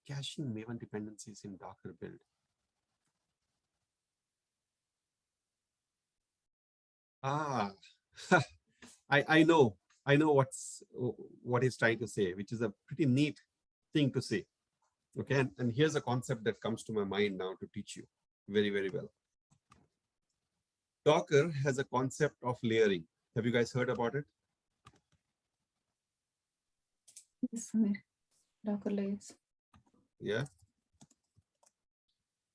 caching Maven dependencies in Docker build. I know what he's trying to say, which is a pretty neat thing to say. Okay, and here's a concept that comes to my mind now to teach you very, very well. Docker has a concept of layering. Have you guys heard about it? Yes, Docker layers. Yeah.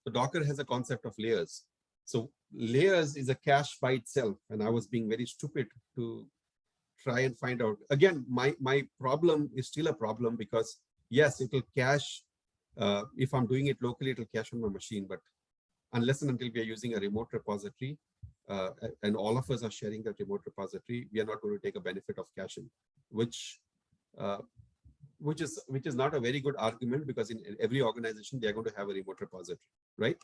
So Docker has a concept of layers. So layers is a cache by itself. And I was being very stupid to try and find out. Again, my problem is still a problem because yes, it will cache. If I'm doing it locally, it will cache on my machine. But unless and until we are using a remote repository, and all of us are sharing that remote repository, we are not going to take a benefit of caching, which is not a very good argument, because in every organization, they are going to have a remote repository, right?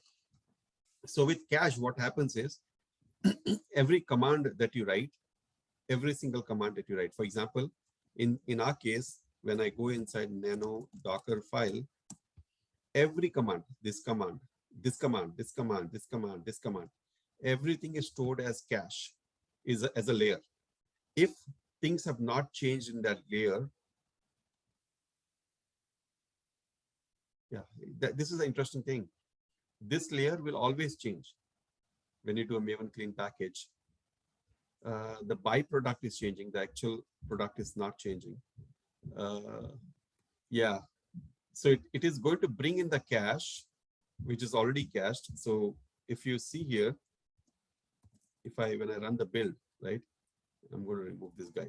So with cache, what happens is every command that you write, every single command that you write, for example, in our case, when I go inside nano Docker file, every command, this command, this command, this command, this command, this command, everything is stored as cache, as a layer. If things have not changed in that layer, this is an interesting thing. This layer will always change when you do a Maven clean package. The byproduct is changing. The actual product is not changing. Yeah. So it is going to bring in the cache, which is already cached. So if you see here, when I run the build, right, I'm going to remove this guy.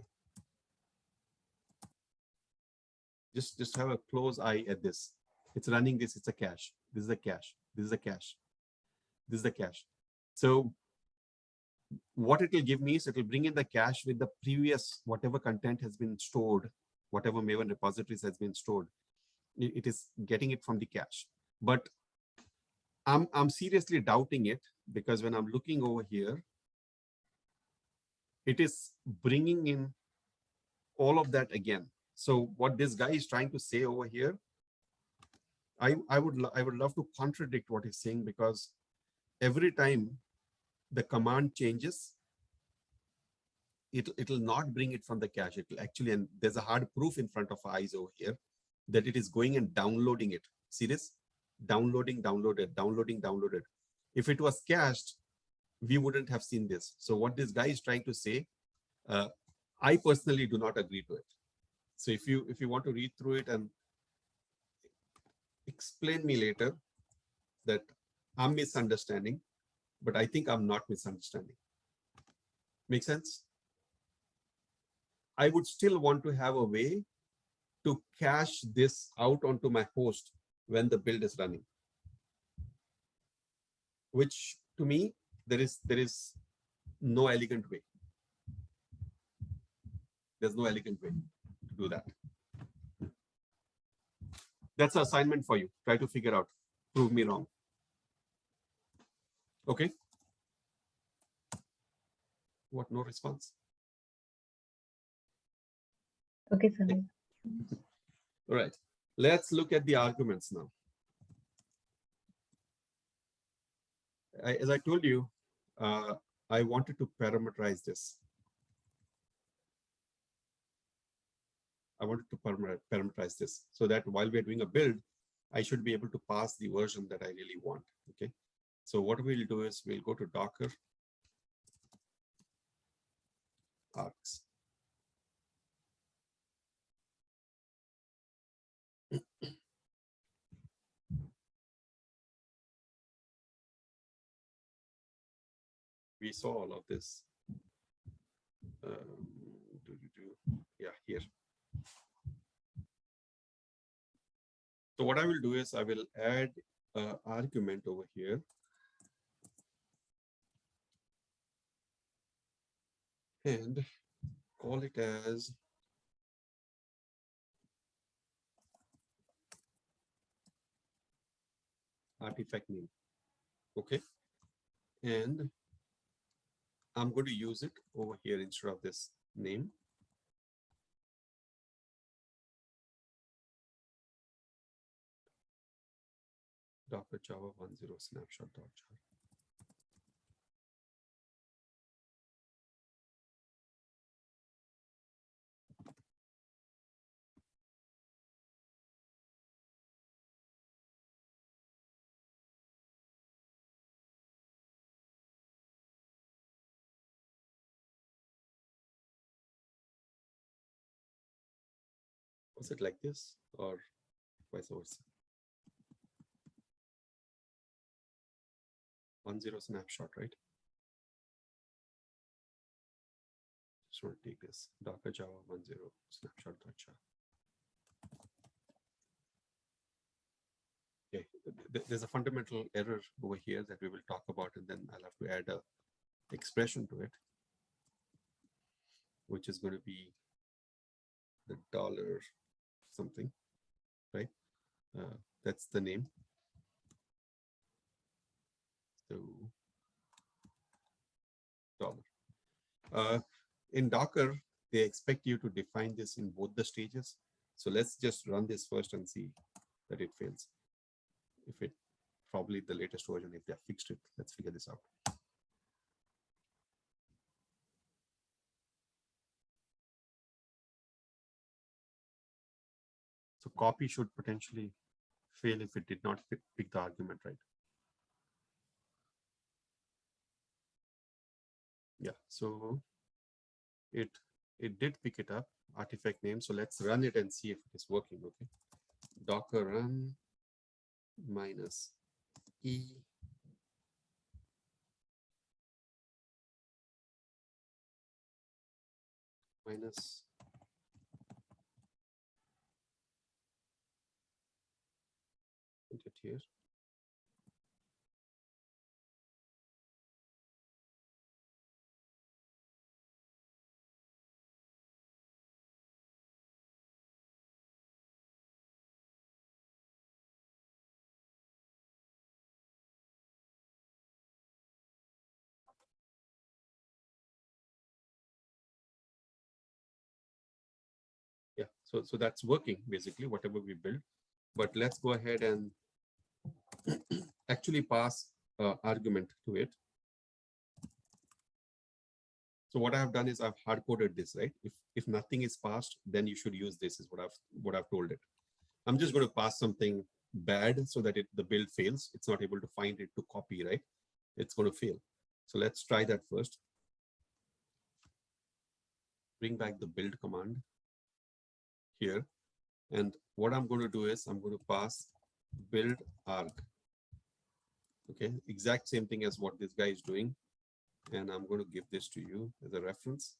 Just have a close eye at this. It's running this. It's a cache. This is a cache. This is a cache. This is the cache. So what it will give me is it will bring in the cache with the previous, whatever content has been stored, whatever Maven repositories has been stored. It is getting it from the cache. But I'm seriously doubting it, because when I'm looking over here, it is bringing in all of that again. So what this guy is trying to say over here, I would love to contradict what he's saying, because every time the command changes, it'll not bring it from the cache. It'll actually, and there's a hard proof in front of our eyes over here that it is going and downloading it. See this? Downloading, downloaded, downloading, downloaded. If it was cached, we wouldn't have seen this. So what this guy is trying to say, I personally do not agree to it. So if you want to read through it and explain me later that I'm misunderstanding, but I think I'm not misunderstanding. Make sense? I would still want to have a way to cache this out onto my host when the build is running, which to me, there is no elegant way. There's no elegant way to do that. That's an assignment for you. Try to figure out, prove me wrong. Okay. What, no response? Okay, Samir. All right, let's look at the arguments now. As I told you, I wanted to parameterize this. I wanted to parameterize this so that while we're doing a build, I should be able to pass the version that I really want. Okay. So what we'll do is we'll go to Docker args. We saw all of this. Yeah, here. So what I will do is I will add an argument over here. And call it as artifact name. Okay. And I'm going to use it over here instead of this name. Docker Java 10 snapshot.jar. Was it like this or vice versa? 10 snapshot, right? Just want to take this Docker Java 10 snapshot.jar. Okay, there's a fundamental error over here that we will talk about, and then I'll have to add a expression to it, which is going to be the dollar something, right? That's the name. So dollar. In Docker, they expect you to define this in both the stages. So let's just run this first and see that it fails. If it, probably the latest version, if they have fixed it, let's figure this out. So copy should potentially fail if it did not pick the argument right. Yeah, so it did pick it up, artifact name. So let's run it and see if it is working. Okay, Docker run -e minus put it here. Yeah, so that's working basically, whatever we build. But let's go ahead and actually pass argument to it. So what I have done is I've hard coded this, right? If nothing is passed, then you should use this is what I've told it. I'm just going to pass something bad so that the build fails. It's not able to find it to copy, right? It's going to fail. So let's try that first. Bring back the build command here. And what I'm going to do is I'm going to pass build arg. Okay, exact same thing as what this guy is doing. And I'm going to give this to you as a reference.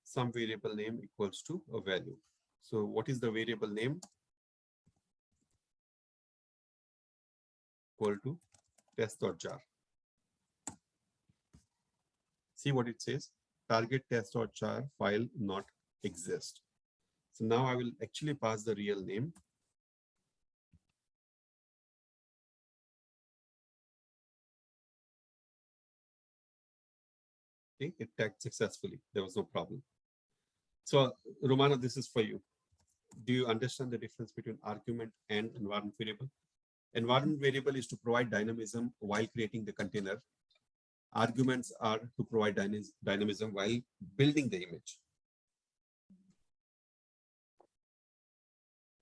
Some variable name equals to a value. So what is the variable name? Equal to test.jar. See what it says? Target test.jar file not exist. So now I will actually pass the real name. Okay, it tagged successfully. There was no problem. So Romana, this is for you. Do you understand the difference between argument and environment variable? Environment variable is to provide dynamism while creating the container. Arguments are to provide dynamism while building the image.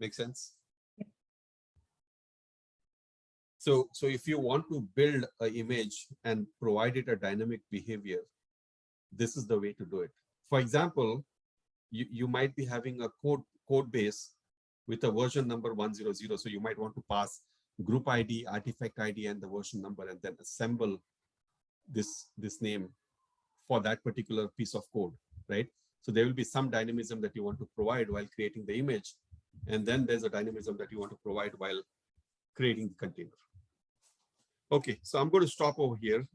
Make sense? So if you want to build an image and provide it a dynamic behavior, this is the way to do it. For example, you might be having a code base with a version number 100. So you might want to pass group ID, artifact ID, and the version number, and then assemble this name for that particular piece of code, right? So there will be some dynamism that you want to provide while creating the image. And then there's a dynamism that you want to provide while creating the container. Okay, so I'm going to stop over here.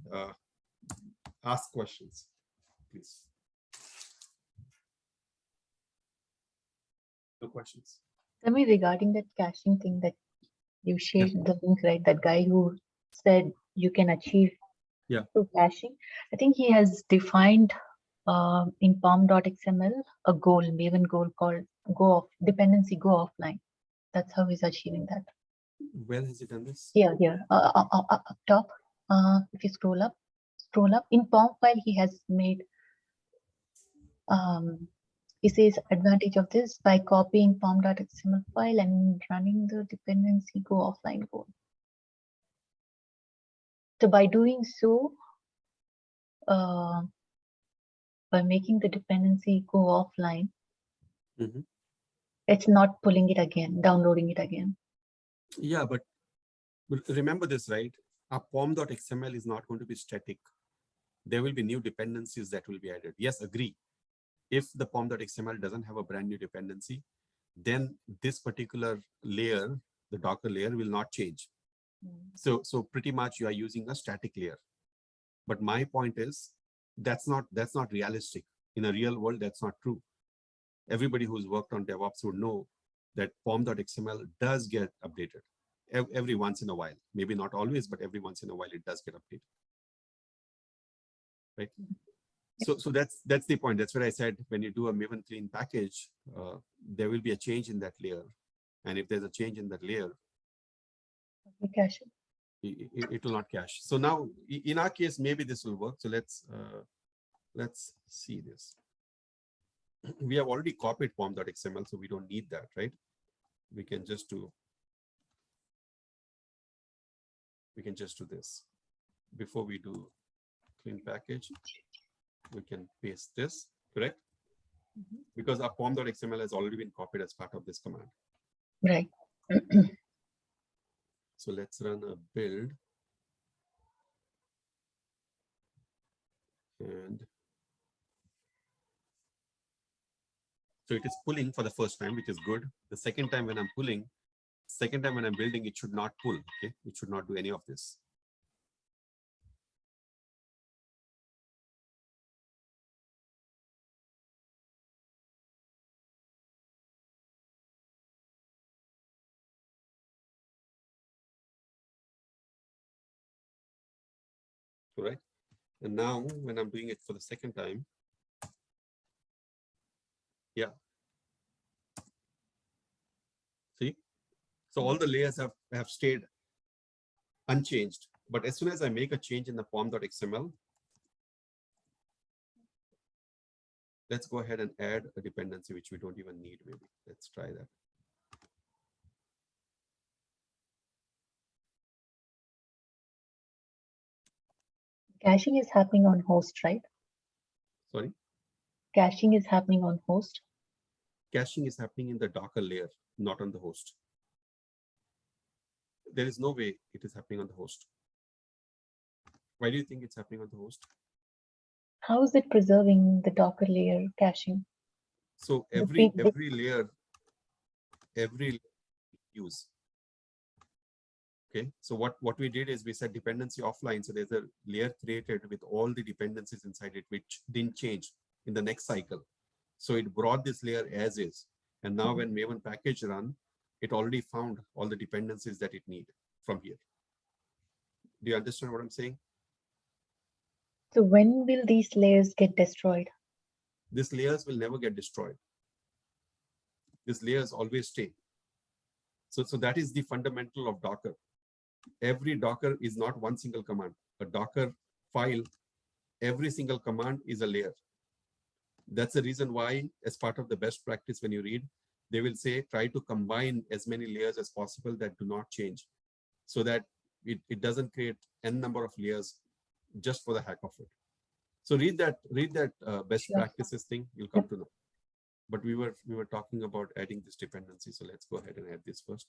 Ask questions, please. No questions. Tell me regarding that caching thing that you shared the link, right? That guy who said you can achieve through caching. I think he has defined in pom.xml a goal, Maven goal called dependency go offline. That's how he's achieving that. Where has it done this? Here, up top. If you scroll up, in POM file, he has made, he says advantage of this by copying pom.xml file and running the dependency go offline goal. So by doing so, by making the dependency go offline, it's not pulling it again, downloading it again. Yeah, but remember this, right? Our pom.xml is not going to be static. There will be new dependencies that will be added. Yes, agree. If the pom.xml doesn't have a brand new dependency, then this particular layer, the Docker layer, will not change. So pretty much you are using a static layer. But my point is, that's not realistic. In a real world, that's not true. Everybody who's worked on DevOps would know that pom.xml does get updated every once in a while. Maybe not always, but every once in a while it does get updated. Right? So that's the point. That's what I said. When you do a Maven clean package, there will be a change in that layer. And if there's a change in that layer, it will not cache. So now, in our case, maybe this will work. So let's see this. We have already copied pom.xml, so we don't need that, right? We can just do this. Before we do clean package, we can paste this, correct? Because our pom.xml has already been copied as part of this command. Right. So let's run a build. And so it is pulling for the first time, which is good. The second time when I'm pulling, when I'm building, it should not pull, okay? It should not do any of this. Right? And now when I'm doing it for the second time, yeah. See, So all the layers have stayed unchanged. But as soon as I make a change in the pom.xml, let's go ahead and add a dependency which we don't even need. Maybe let's try that. Caching is happening on host, right? Sorry? Caching is happening on host. Caching is happening in the Docker layer, not on the host. There is no way it is happening on the host. Why do you think it's happening on the host? How is it preserving the Docker layer caching? So every layer use. Okay, so what we did is we set dependency offline. So there's a layer created with all the dependencies inside it, which didn't change in the next cycle. So it brought this layer as is. And now when Maven package run, it already found all the dependencies that it needed from here. Do you understand what I'm saying? So when will these layers get destroyed? These layers will never get destroyed. These layers always stay. So that is the fundamental of Docker. Every Docker is not one single command. A Docker file, every single command is a layer. That's the reason why, as part of the best practice, when you read, they will say, try to combine as many layers as possible that do not change, so that it doesn't create n number of layers just for the heck of it. So read that best practices thing, you'll come to know. But we were talking about adding this dependency. So let's go ahead and add this first.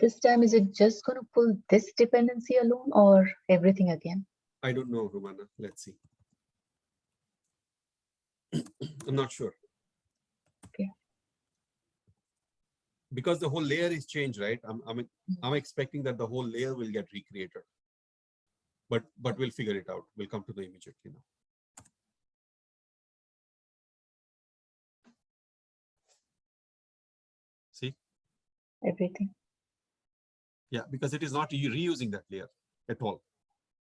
This time, is it just going to pull this dependency alone or everything again? I don't know, Romana. Let's see. I'm not sure. Okay. Because the whole layer is changed, right? I'm expecting that the whole layer will get recreated. But we'll figure it out. We'll come to the immediately now. See? Everything. Yeah, because it is not reusing that layer at all.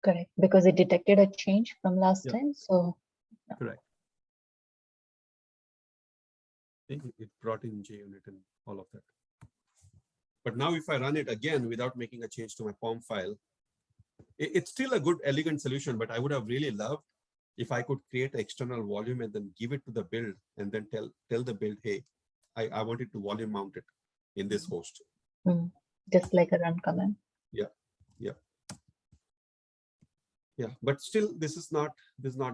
Correct. Because it detected a change from last time. So correct. It brought in JUnit and all of that. But now if I run it again without making a change to my POM file, it's still a good, elegant solution, but I would have really loved if I could create an external volume and then give it to the build and then tell the build, hey, I want it to volume mount it in this host. Just like a run command. Yeah, but still, this is not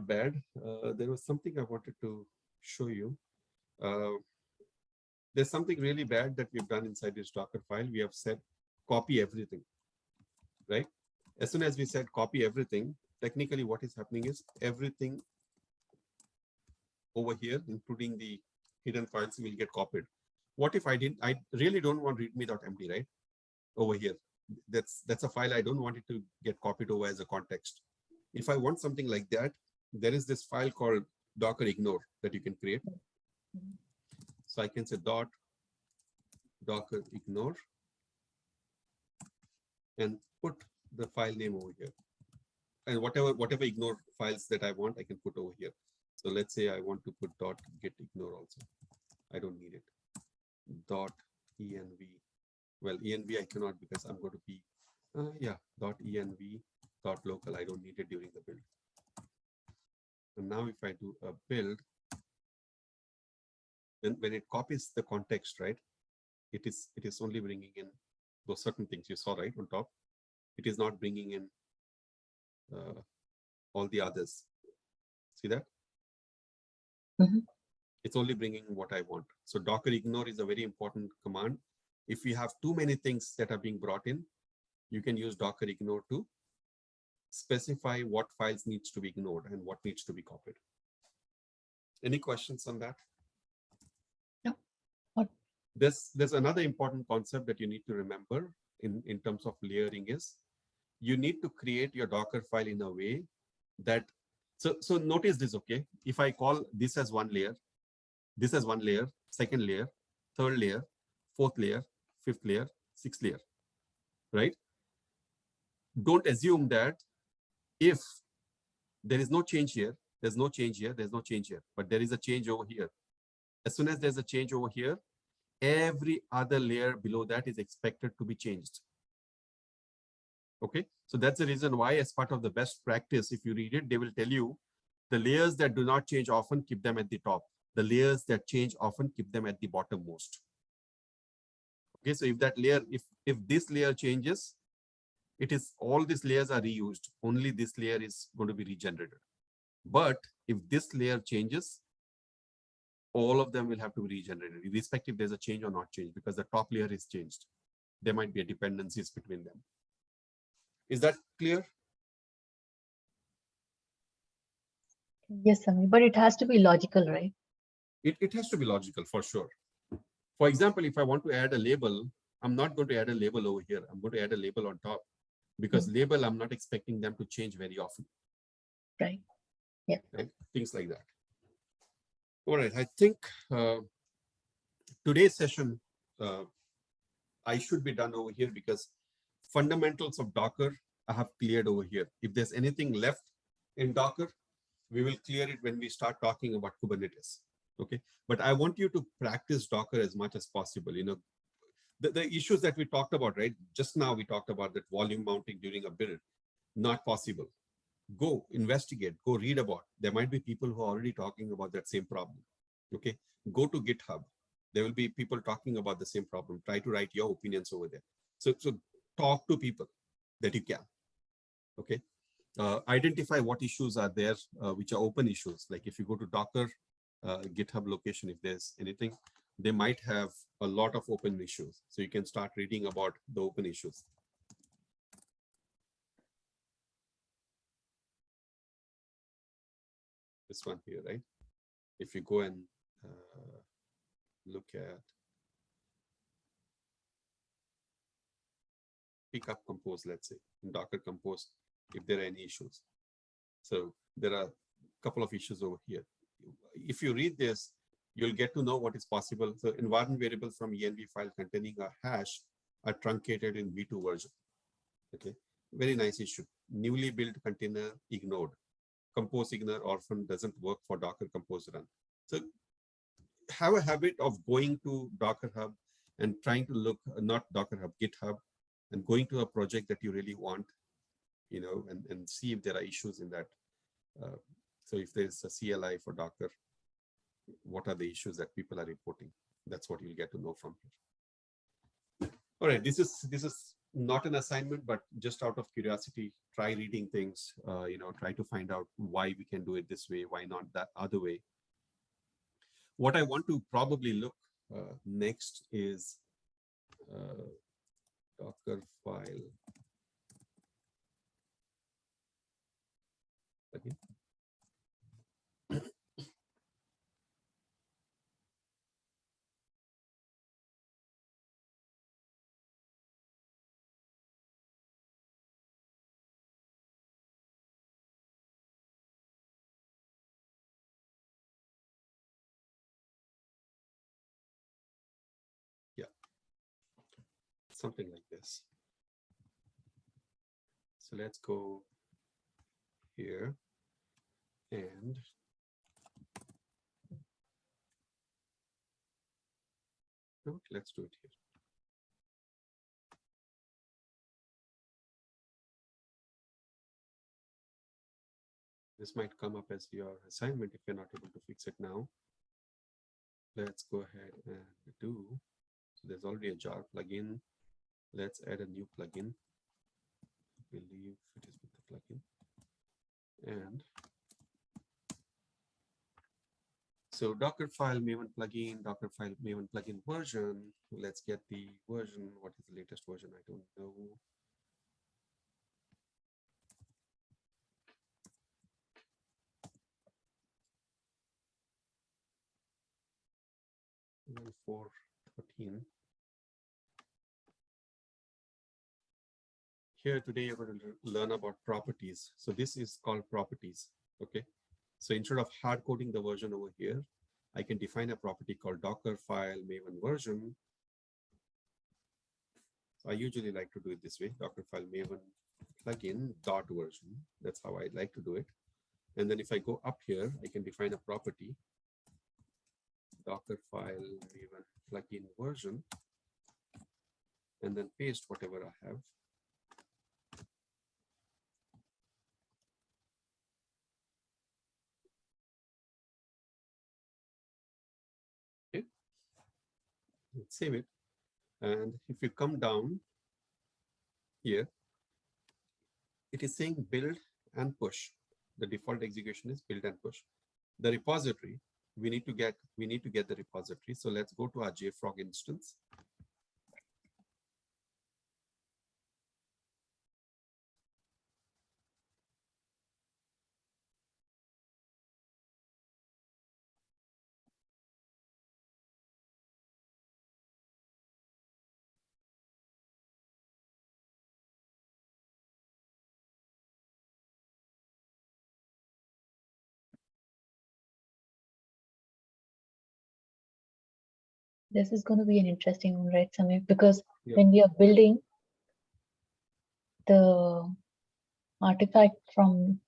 bad. There was something I wanted to show you. There's something really bad that we've done inside this Docker file. We have said copy everything, right? As soon as we said copy everything, technically what is happening is everything over here, including the hidden files, will get copied. What if I didn't? I really don't want readme.md, right? Over here, that's a file I don't want it to get copied over as a context. If I want something like that, there is this file called docker ignore that you can create. So I can say docker ignore and put the file name over here. And whatever ignore files that I want, I can put over here. So let's say I want to put .get ignore also. I don't need it. .env. Well, env I cannot because I'm going to be .env .local. I don't need it during the build. And now if I do a build, then when it copies the context, right, it is only bringing in those certain things you saw right on top. It is not bringing in all the others. See that? It's only bringing what I want. So docker ignore is a very important command. If you have too many things that are being brought in, you can use docker ignore to specify what files needs to be ignored and what needs to be copied. Any questions on that? No. There's another important concept that you need to remember in terms of layering is you need to create your Docker file in a way that, so notice this, okay? If I call this as one layer, this as one layer, second layer, third layer, fourth layer, fifth layer, sixth layer, right? Don't assume that if there is no change here, There's no change here. There's no change here, but there is a change over here. As soon as there's a change over here, every other layer below that is expected to be changed. Okay, so that's the reason why, as part of the best practice, if you read it, they will tell you the layers that do not change often, keep them at the top. The layers that change often, keep them at the bottom most. Okay, so if that layer, if this layer changes, it is all these layers are reused. Only this layer is going to be regenerated. But if this layer changes, all of them will have to be regenerated, irrespective if there's a change or not change, because the top layer is changed. There might be a dependencies between them. Is that clear? Yes, Samir, but it has to be logical, right? It has to be logical for sure. For example, if I want to add a label, I'm not going to add a label over here. I'm going to add a label on top, because label, I'm not expecting them to change very often. Right. Yeah. Right? Things like that. All right. I think today's session, I should be done over here, because fundamentals of Docker I have cleared over here. If there's anything left in Docker, we will clear it when we start talking about Kubernetes. Okay. But I want you to practice Docker as much as possible. You know, the issues that we talked about, right? Just now we talked about that volume mounting during a build, not possible. Go investigate, go read about. There might be people who are already talking about that same problem. Okay. Go to GitHub. There will be people talking about the same problem. Try to write your opinions over there. So talk to people that you can. Okay. Identify what issues are there, which are open issues. Like if you go to Docker GitHub location, if there's anything, they might have a lot of open issues. So you can start reading about the open issues. This one here, right? If you go and look at pick up compose, let's say in Docker compose, if there are any issues. So there are a couple of issues over here. If you read this, you'll get to know what is possible. So environment variables from env file containing a hash are truncated in v2 version. Okay, very nice issue. Newly built container ignored. Compose ignore orphan doesn't work for Docker compose run. So have a habit of going to Docker Hub and trying to look, not Docker Hub, GitHub, and going to a project that you really want, you know, and see if there are issues in that. So if there's a CLI for Docker, what are the issues that people are reporting? That's what you'll get to know from here. All right, this is not an assignment, but just out of curiosity, try reading things, you know, try to find out why we can do it this way, why not that other way. What I want to probably look next is Docker file. Okay. Yeah, something like this. So let's go here and let's do it here. This might come up as your assignment if you're not able to fix it now. Let's go ahead and do. So there's already a jar plugin. Let's add a new plugin. I believe it is with the plugin. And so Dockerfile Maven plugin version. Let's get the version. What is the latest version? I don't know. Version 4.13. Here today you're going to learn about properties. So this is called properties. Okay. So instead of hard coding the version over here, I can define a property called Dockerfile Maven version. I usually like to do it this way, Dockerfile Maven plugin dot version. That's how I like to do it. And then if I go up here, I can define a property, Docker file, even plugin version, and then paste whatever I have. Okay. Let's save it. And if you come down here, it is saying build and push. The default execution is build and push. The repository, we need to get the repository. So let's go to our JFrog instance. This is going to be an interesting one, right, Samir? Because Yeah. when we are building, the artifact from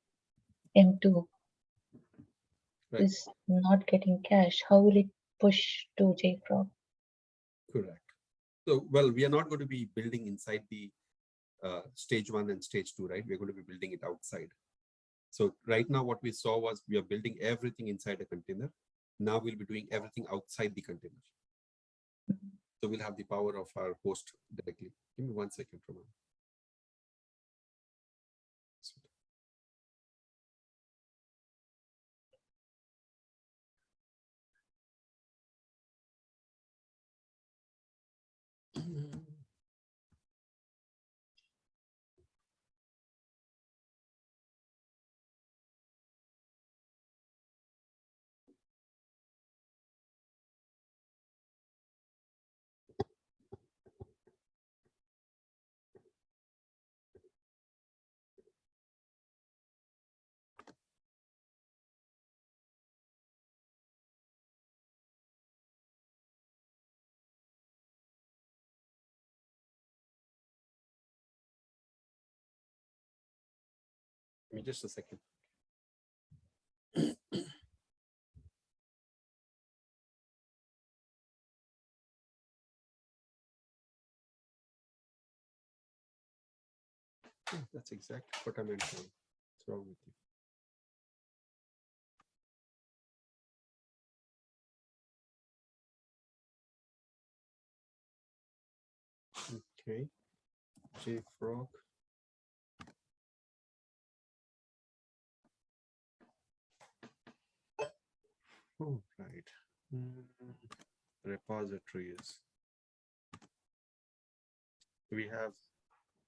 M2 Right. is not getting cached. How will it push to JFrog? Correct. So, well, we are not going to be building inside the stage 1 and stage 2, right? We're going to be building it outside. So right now what we saw was we are building everything inside a container. Now we'll be doing everything outside the container. So we'll have the power of our host directly. Give me 1 second, Roman. Give me just a second. That's exactly what I meant. What's wrong with you? Okay, JFrog. Oh, right. Repositories. We have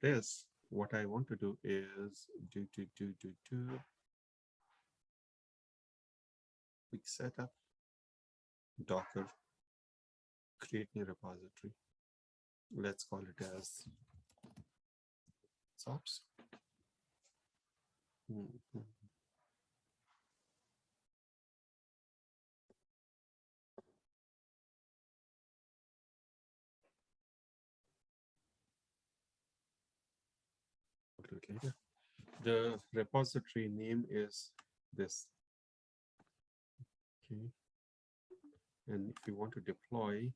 this. What I want to do is quick setup, Docker, create new repository. Let's call it as SOPs. The repository name is this. Okay. And if you want to deploy,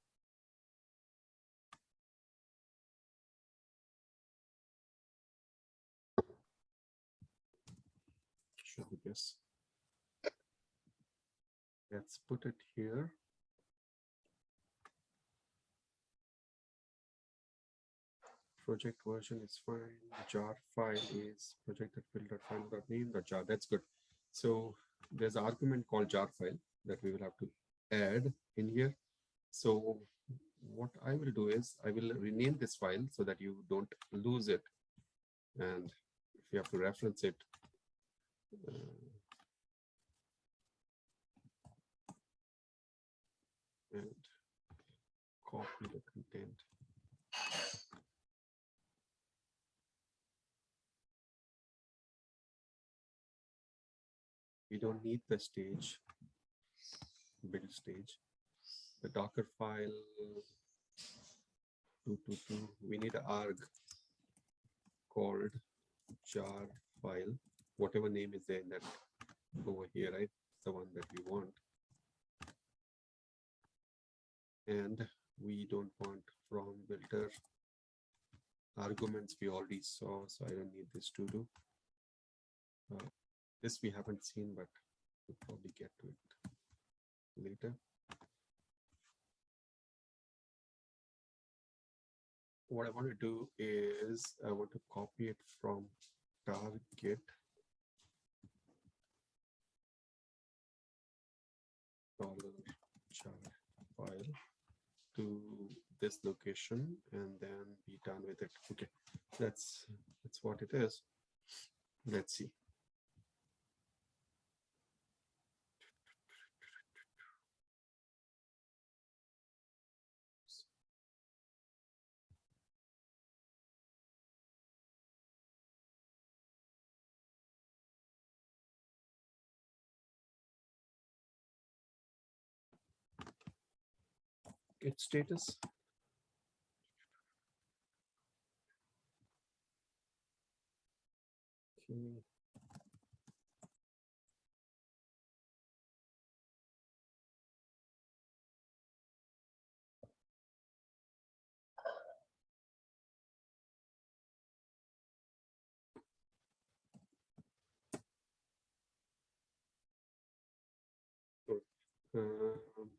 should be this. Let's put it here. Project version is fine. Jar file is project.build.file.name.jar. That's good. So there's an argument called jar file that we will have to add in here. So what I will do is I will rename this file so that you don't lose it. And if you have to reference it, and copy the content. We don't need the stage, build stage. The Docker file 222. We need an arg called jar file, whatever name is there in that over here, right? The one that we want. And we don't want from builder arguments we already saw, so I don't need this to do. This we haven't seen, but we'll probably get to it later. What I want to do is I want to copy it from target $jar file to this location and then be done with it. Okay, that's what it is. Let's see. Get status. Okay. Um,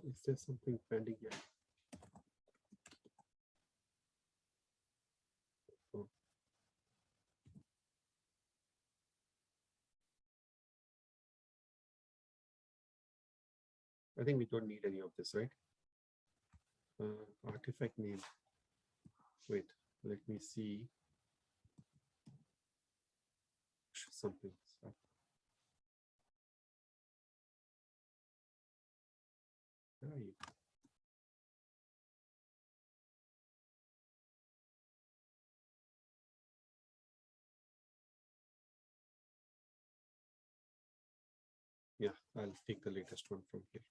is there something pending here? Oh. I think we don't need any of this, right? Artifact name. Wait, let me see. Something. Where are you? Yeah, I'll take the latest one from here.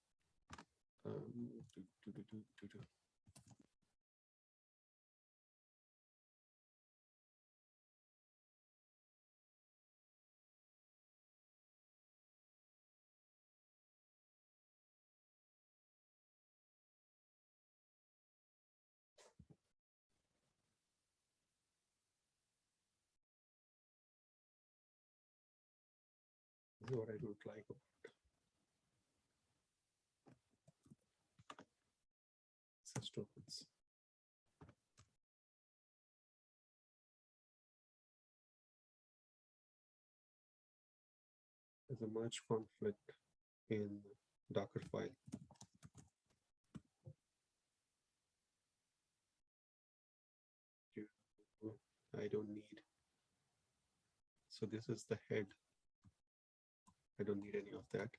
This is what I don't like about such tokens. There's a merge conflict in Docker file. I don't need. So this is the head. I don't need any of that.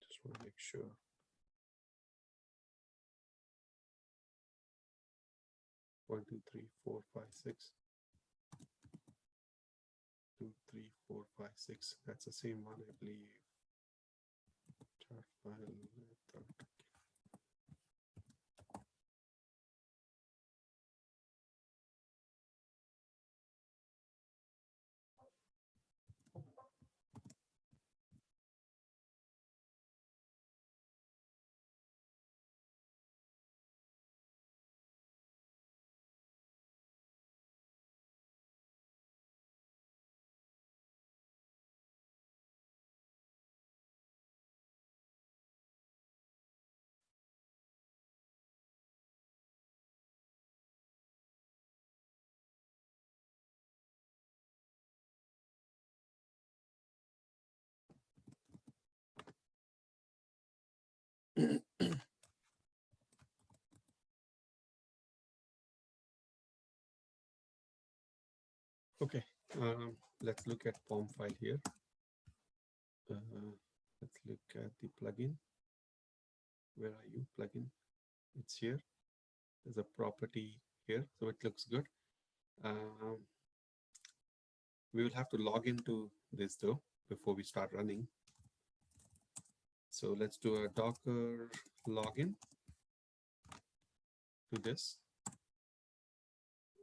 Just want to make sure. One, two, three, four, five, six. 2, 3, 4, 5, 6. That's the same one, I believe. Chart file. Okay, let's look at POM file here. Let's look at the plugin. Where are you, plugin? It's here. There's a property here, so it looks good. We will have to log into this though before we start running. So let's do a Docker login to this.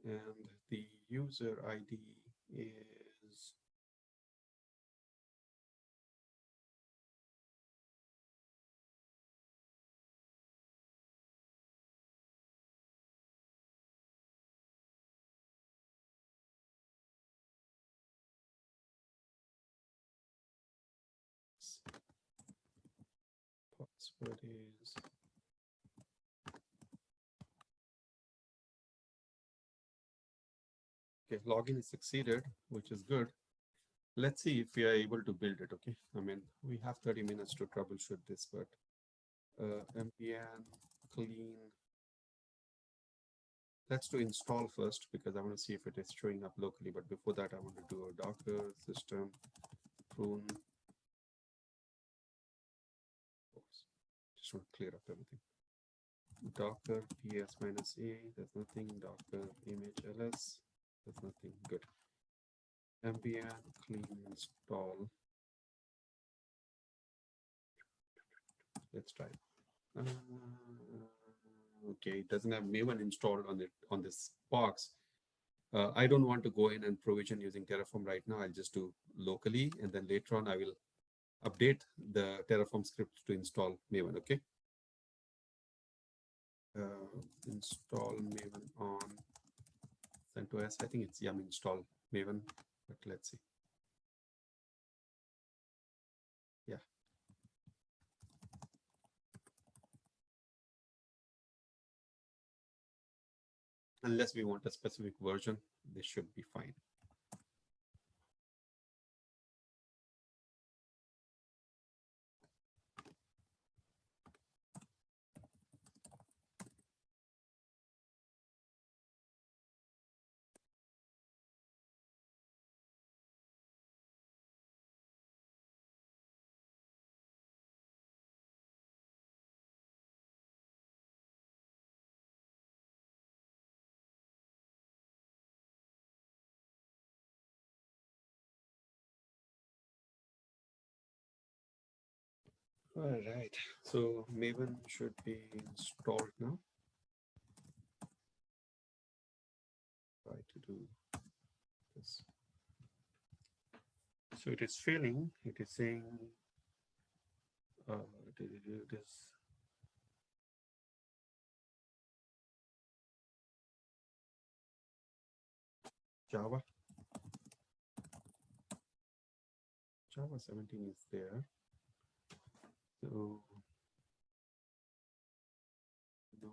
And the user ID is password is okay. Login is succeeded, which is good. Let's see if we are able to build it. Okay, I mean we have 30 minutes to troubleshoot this, but npm clean. Let's do install first because I want to see if it is showing up locally. But before that, I want to do a Docker system prune. Oops. Just want to clear up everything. Docker ps -a. There's nothing. Docker image ls. There's nothing. Good. npm clean install. Let's try. Okay, it doesn't have Maven installed on this box. I don't want to go in and provision using Terraform right now. I'll just do locally, and then later on I will update the Terraform script to install Maven. Okay. Install Maven on CentOS. I think it's yum install Maven, but let's see. Yeah. Unless we want a specific version, this should be fine. All right, so Maven should be installed now. Try to do this. So it is failing. It is saying this. Java 17 is there. So no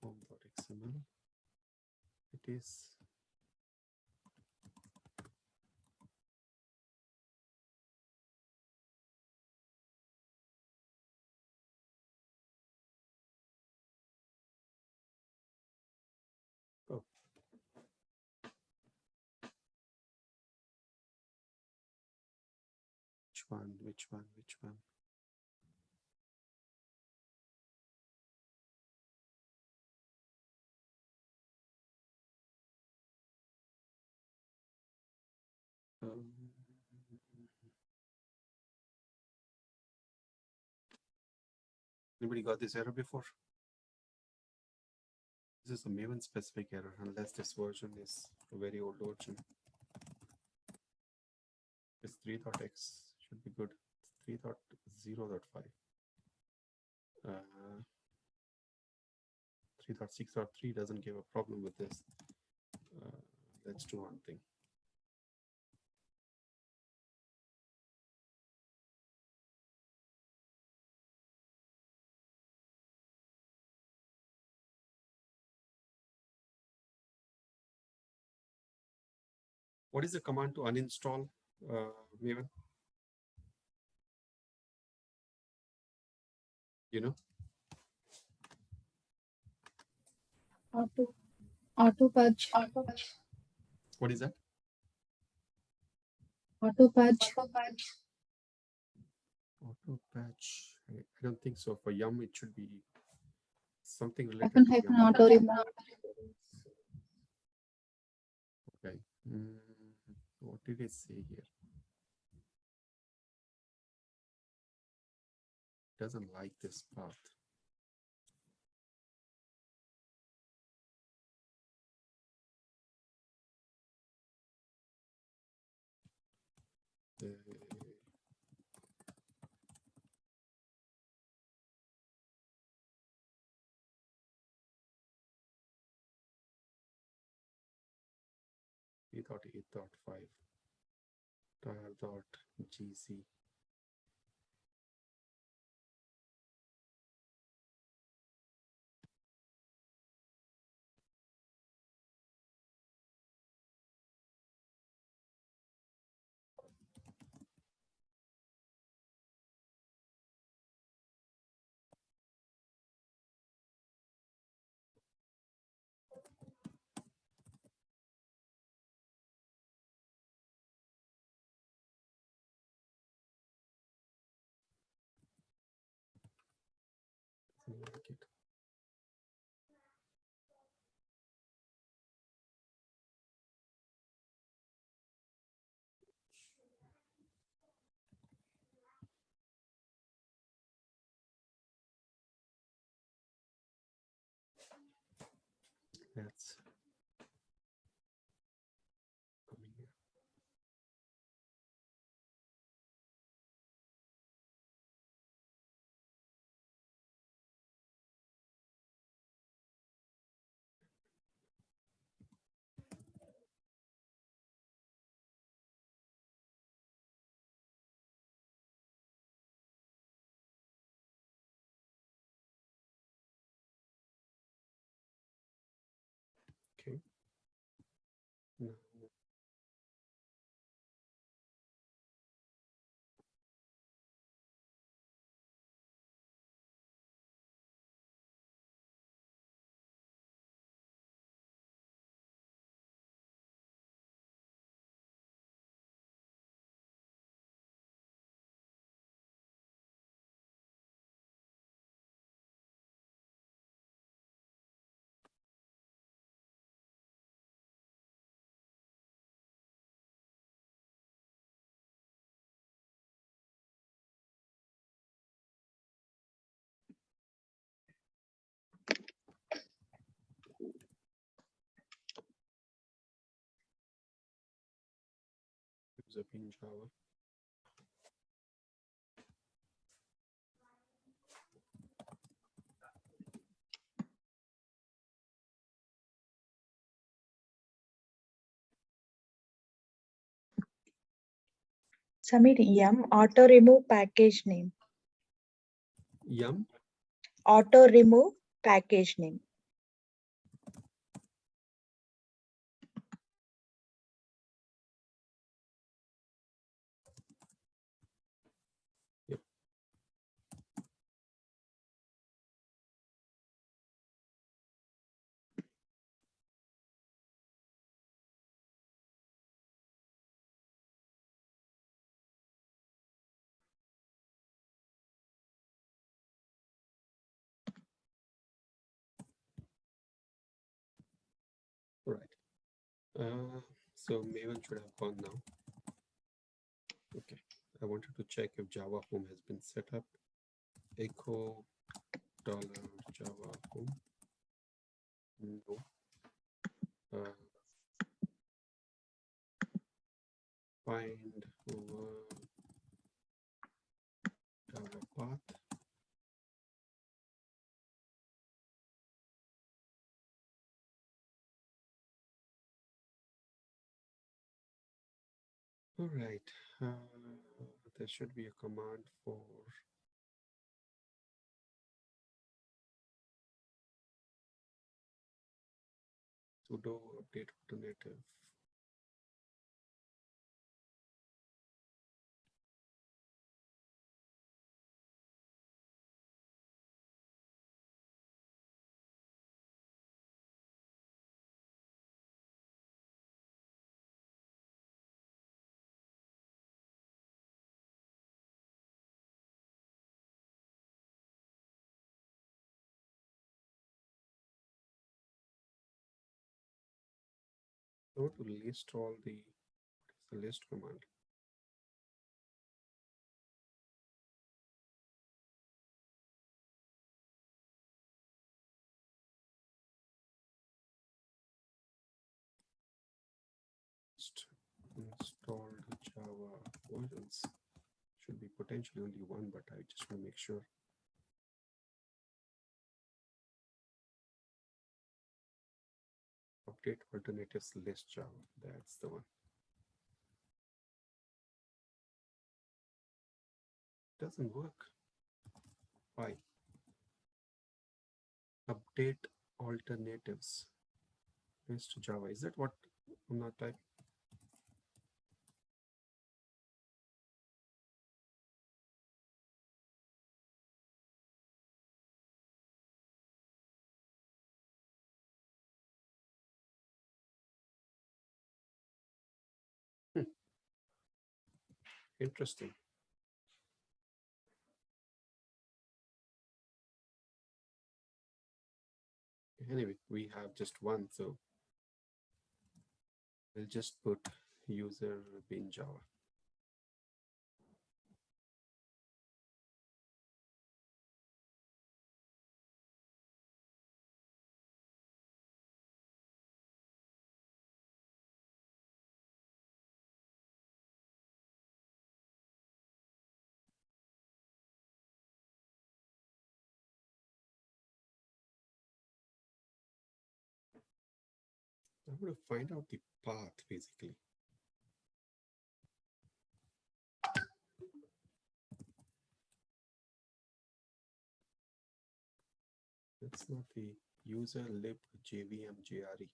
form.xml. It is oh. Which one? Anybody got this error before? This is a Maven specific error, unless this version is a very old version. It's 3.x should be good. 3.0.5. 3.6.3 doesn't give a problem with this. Let's do one thing. What is the command to uninstall Maven? you know? Auto purge. What is that? Auto purge. Auto patch. I don't think so. For Yum, it should be something related Hyphen to hyphen Yum. auto remove. Okay. What did it say here? Doesn't like this path. E.8.5 tar.gc. Doesn't like it. That's coming here. Okay. Now, use up in Java. Samir, Yum auto remove package name. Yum. Auto remove package name. Yep. All right. So Maven should have gone now. Okay. I wanted to check if Java home has been set up. Echo $Java home. No. Find over Java path. All right. There should be a command for sudo update alternative. I want to list all the list command. Installed Java versions should be potentially only one, but I just want to make sure. Update alternatives list Java. That's the one. Doesn't work. Why? Update alternatives list Java. Is that what I'm not typing? Interesting. Anyway, we have just one, so we'll just put user bin Java. I'm going to find out the path basically. That's not the user lib jvm jre.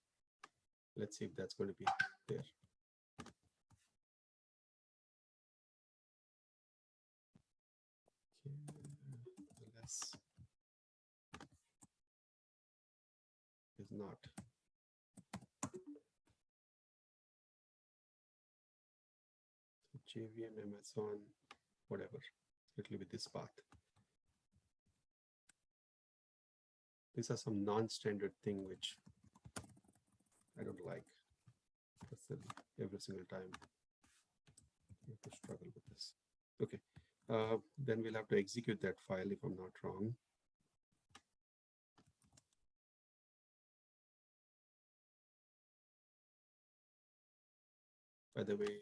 Let's see if that's going to be there. Less is not. JVM, Amazon, whatever. It will be this path. These are some non-standard thing which I don't like. Every single time you have to struggle with this. Okay, then we'll have to execute that file if I'm not wrong. By the way,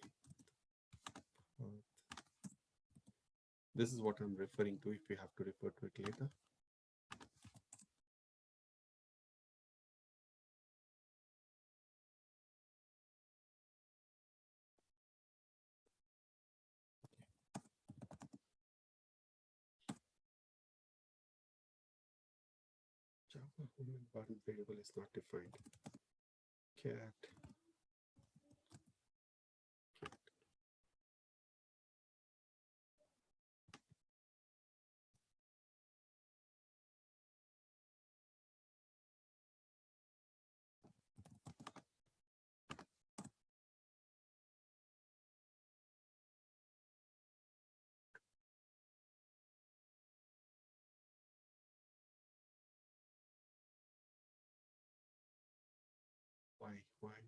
this is what I'm referring to if we have to refer to it later. Java home environment variable is not defined. Cat. Why?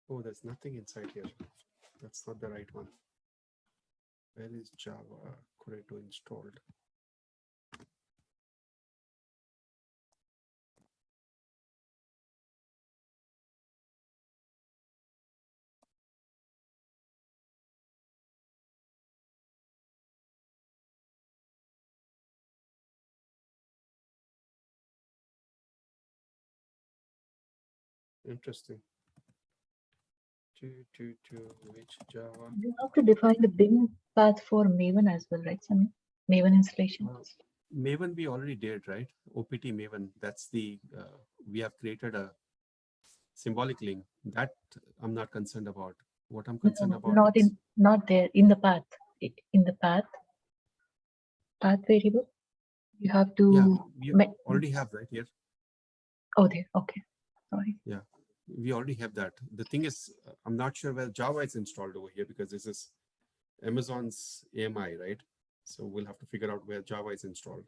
Oh, there's nothing inside here. That's not the right one. Where is Java Corretto installed? Interesting. Which Java? You have to define the bin path for Maven as well, right, Samir? Maven installation. Maven we already did, right? OPT Maven. That's the we have created a symbolic link that I'm not concerned about. What I'm concerned about not there in the path. In the path variable, you have to. Yeah, we already have right here. Oh, there. Okay, sorry. Yeah, we already have that. The thing is, I'm not sure where Java is installed over here because this is Amazon's AMI, right? So we'll have to figure out where Java is installed.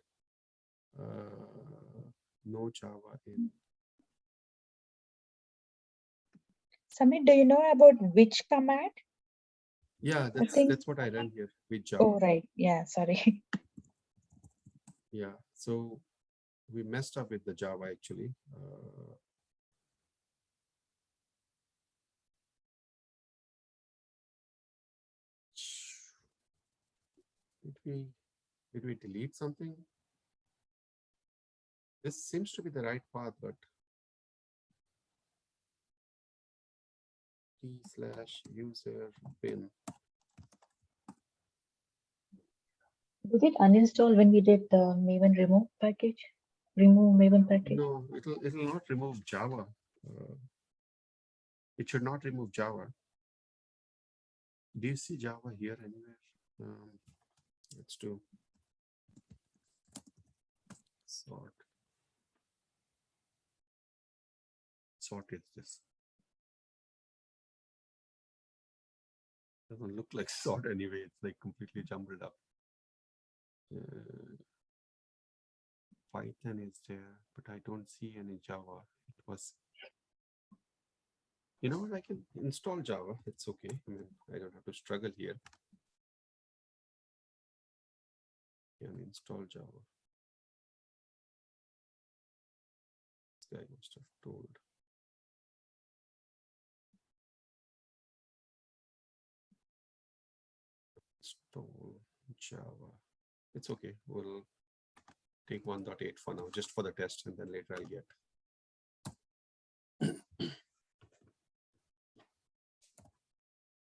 no Java in. Samir, do you know about which command? Yeah, think- that's what I run here with Java. Oh, right. Yeah, sorry. Yeah, so we messed up with the Java actually. Did we delete something? This seems to be the right path, but t/user bin. Did it uninstall when we did the Maven remove package? Remove Maven package? No, it'll not remove Java. It should not remove Java. Do you see Java here anywhere? Let's do sort. Sort is this. Doesn't look like sort anyway. It's like completely jumbled up. Python is there, but I don't see any Java. It was. You know what? I can install Java. It's okay. I mean, I don't have to struggle here. Can install Java. This guy must have told. Install Java. It's okay. We'll take 1.8 for now, just for the test, and then later I'll get.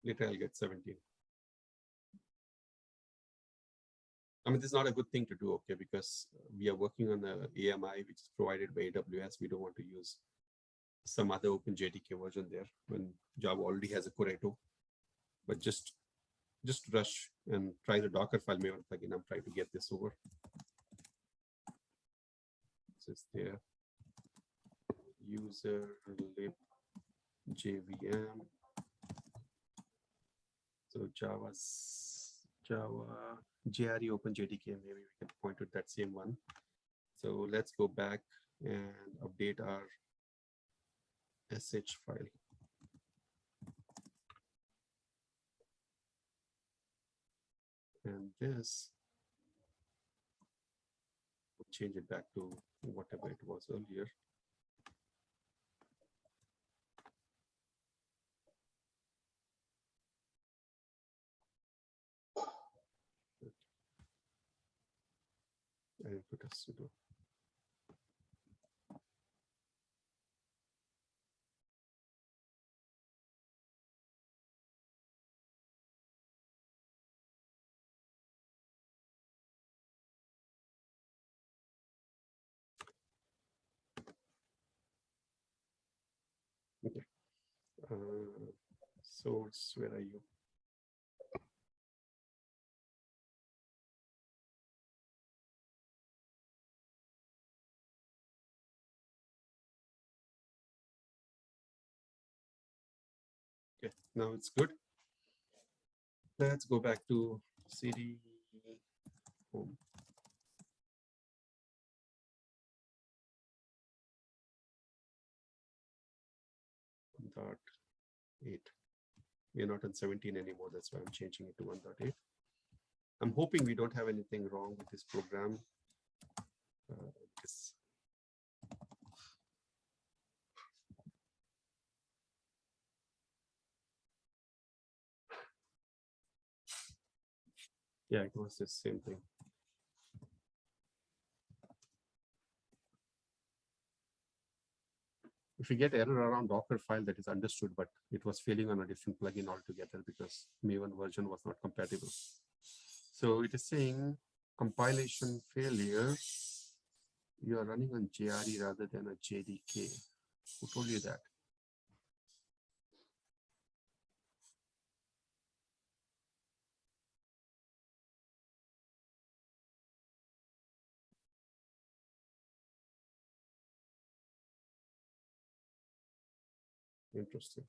Later I'll get 17. I mean, this is not a good thing to do, okay, because we are working on the AMI, which is provided by AWS. We don't want to use some other OpenJDK version there when Java already has a Corretto. But just rush and try the Docker file Maven plugin. I'm trying to get this over. This is there. User lib JVM. So Java JRE OpenJDK, maybe we can point to that same one. So let's go back and update our sh file. And this, we'll change it back to whatever it was earlier. I put a sudo. Okay. Source, where are you? Okay, now it's good. Let's go back to CD home. .8. We are not on 17 anymore. That's why I'm changing it to 1.8. I'm hoping we don't have anything wrong with this program. Yeah, it was the same thing. If we get error around Docker file, that is understood, but it was failing on a different plugin altogether because Maven version was not compatible. So it is saying compilation failure. You are running on JRE rather than a JDK. Who told you that? Interesting.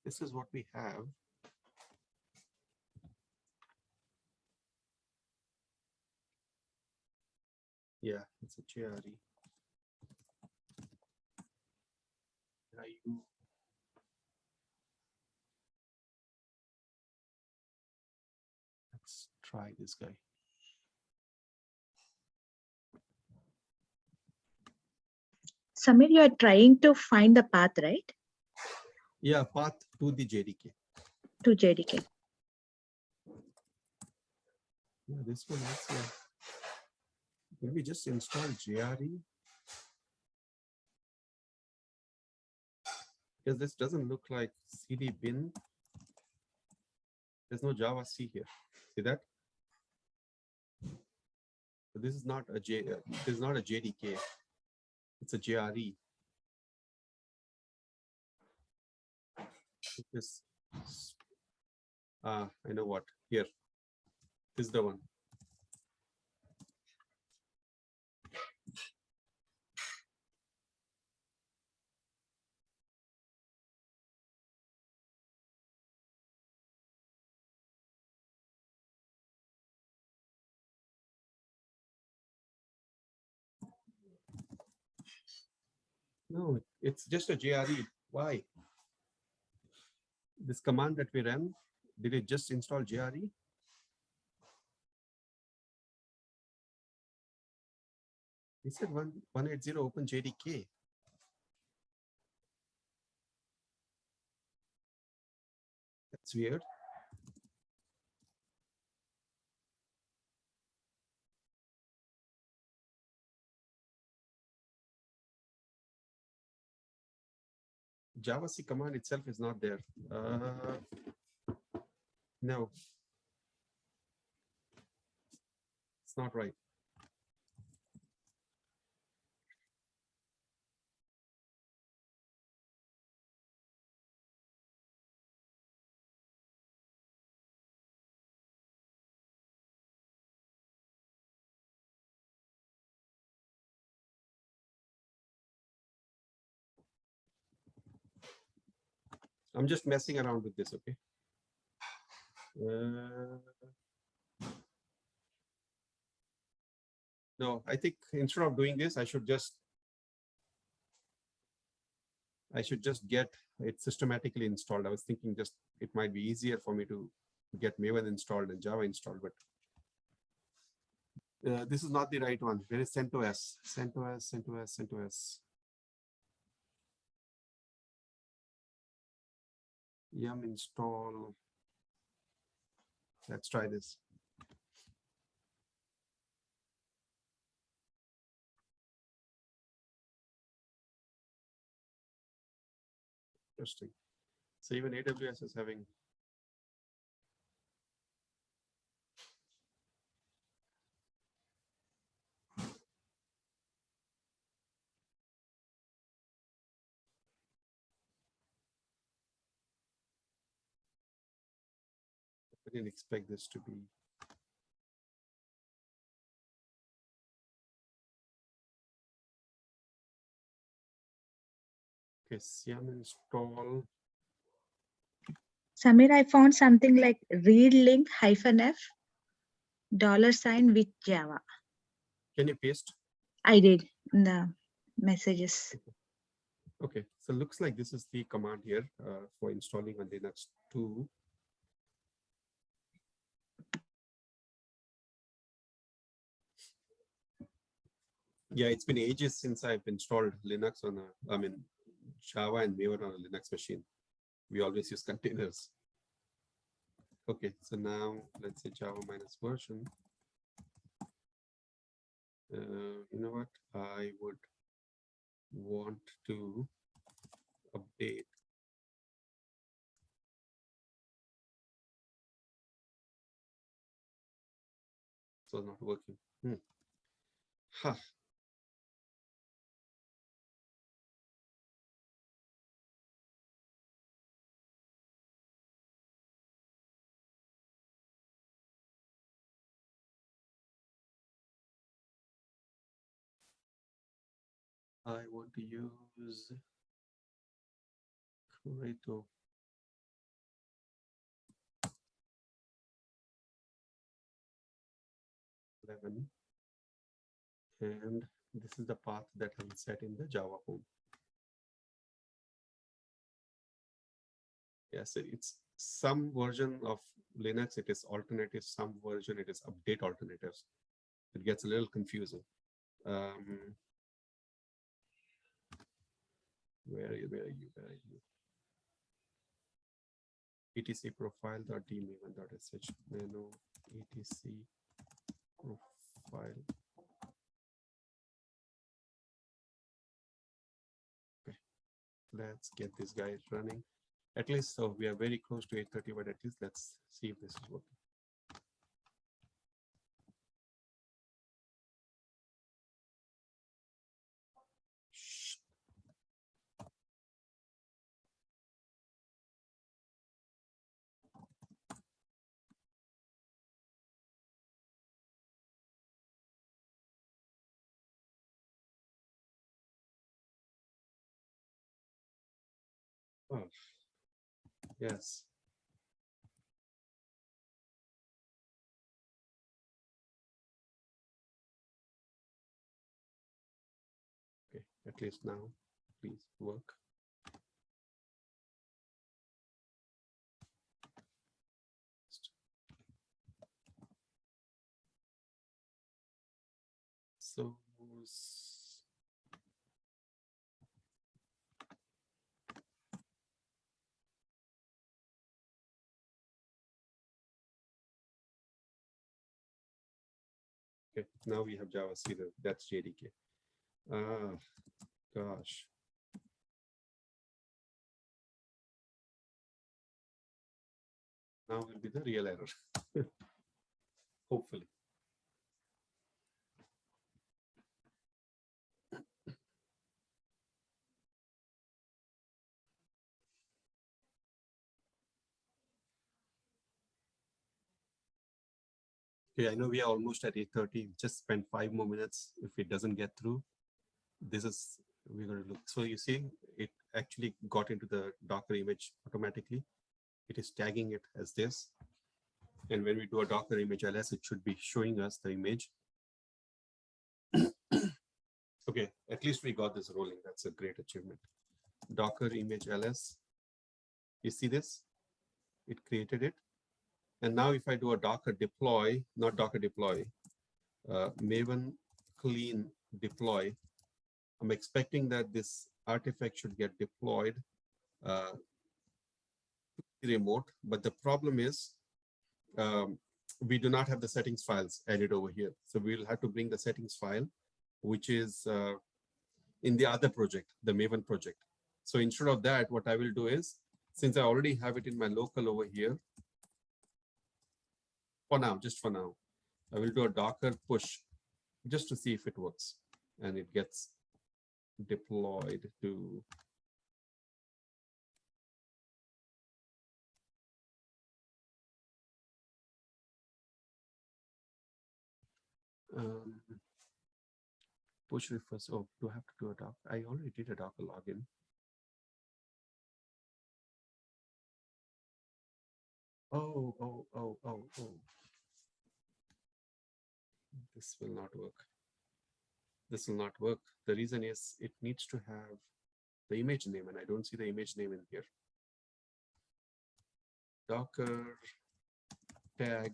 this is what we have. Yeah, it's a JRE. Let's try this guy. Samir, you are trying to find the path, right? Yeah, path to the JDK. To JDK. Yeah, this one also. Will we just install JRE? Because this doesn't look like CD bin. There's no Java C here. See that? So this is not a this is not a JDK. It's a JRE. This. I know what. Here. This is the one. No, it's just a JRE. Why? This command that we ran, did it just install JRE? It said 180 open JDK. That's weird. Java C command itself is not there. No, it's not right. I'm just messing around with this, okay? No, I think instead of doing this, I should just get it systematically installed. I was thinking just it might be easier for me to get Maven installed and Java installed, but this is not the right one. Where is CentOS? CentOS. Yum install. Let's try this. Interesting. So even AWS is having. I didn't expect this to be. Okay, yum install. Samir, I found something like read link -f $ with Java. Can you paste? I did in the messages. Okay, so looks like this is the command here for installing on Linux 2. Yeah, it's been ages since I've installed Linux on Java and Maven on a Linux machine. We always use containers. Okay, so now let's say Java minus version. You know what? I would want to update. So not working. Huh. I want to use Corito. 11. And this is the path that I will set in the Java home. Yes, it's some version of Linux, it is alternatives, some version it is update alternatives. It gets a little confusing. Where are you? etc profile.dmaven.sh menu etc profile. Okay, let's get this guy running. At least, so we are very close to 8:30, but at least let's see if this is working. Oh, yes. Okay, at least now, please work. So, okay, now we have Java Serial. That's JDK. Ah, gosh. Now will be the real error. Hopefully. Okay, I know we are almost at 8:30. Just spend 5 more minutes. If it doesn't get through, this is, we're going to look. So you see, it actually got into the Docker image automatically. It is tagging it as this. And when we do a Docker image ls, it should be showing us the image. Okay, at least we got this rolling. That's a great achievement. Docker image ls. You see this? It created it. And now if I do a Docker deploy, not Docker deploy, Maven clean deploy, I'm expecting that this artifact should get deployed remote. But the problem is we do not have the settings files added over here. So we'll have to bring the settings file, which is in the other project, the Maven project. So instead of that, what I will do is, since I already have it in my local over here, for now, just for now, I will do a Docker push just to see if it works. And it gets deployed to push refers. Oh, do I have to do a Docker? I already did a Docker login. Oh. This will not work. This will not work. The reason is it needs to have the image name, and I don't see the image name in here. Docker tag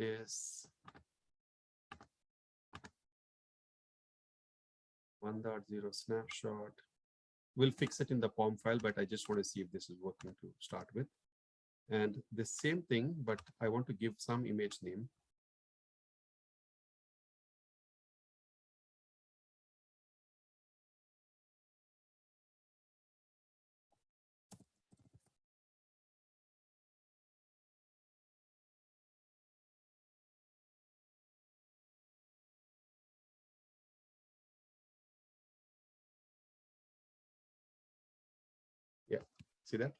is 1.0 snapshot. We'll fix it in the POM file, but I just want to see if this is working to start with. And the same thing, but I want to give some image name. Yeah, see that?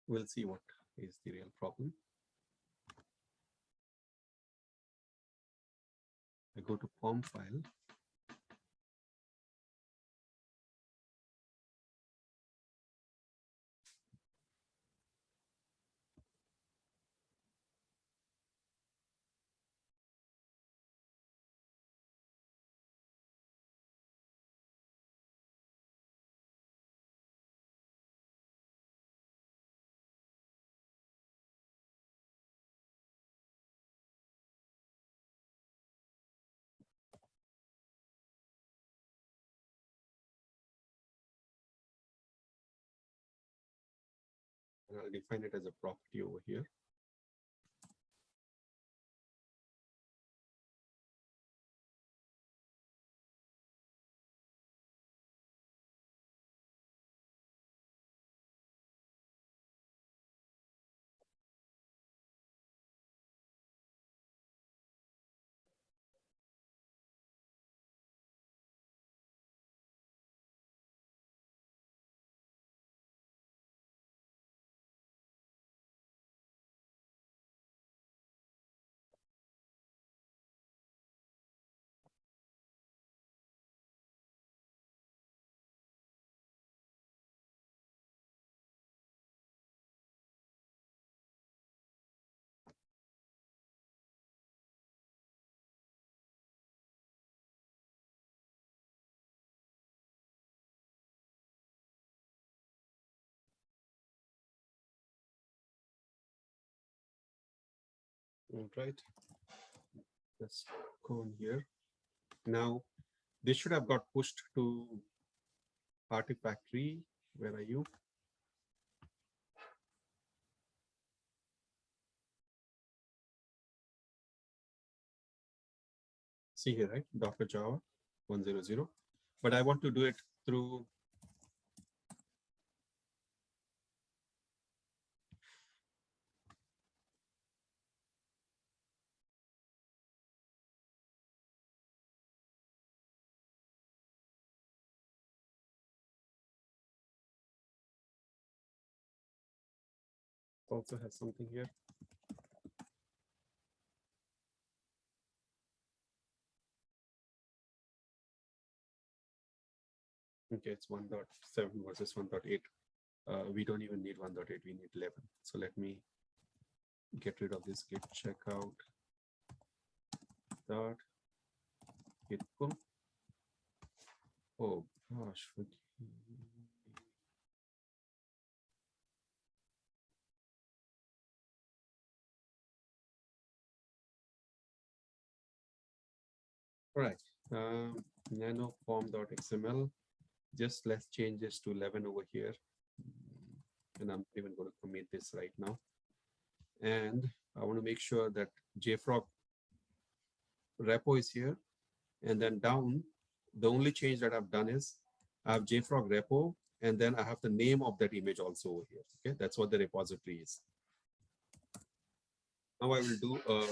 We'll see what is the real problem. I go to POM file. I'll define it as a property over here. All right, let's go in here. Now, this should have got pushed to artifact tree. Where are you? See here, right? Docker Java 100. But I want to do it through also has something here. Okay, it's 1.7 versus 1.8. We don't even need 1.8, we need 11. So let me get rid of this git checkout dot git pull. Oh gosh. All right, nanoform.xml. Just let's change this to 11 over here. And I'm even going to commit this right now. And I want to make sure that JFrog repo is here. And then down, the only change that I've done is I have JFrog repo, and then I have the name of that image also over here. Okay, that's what the repository is. Now I will do a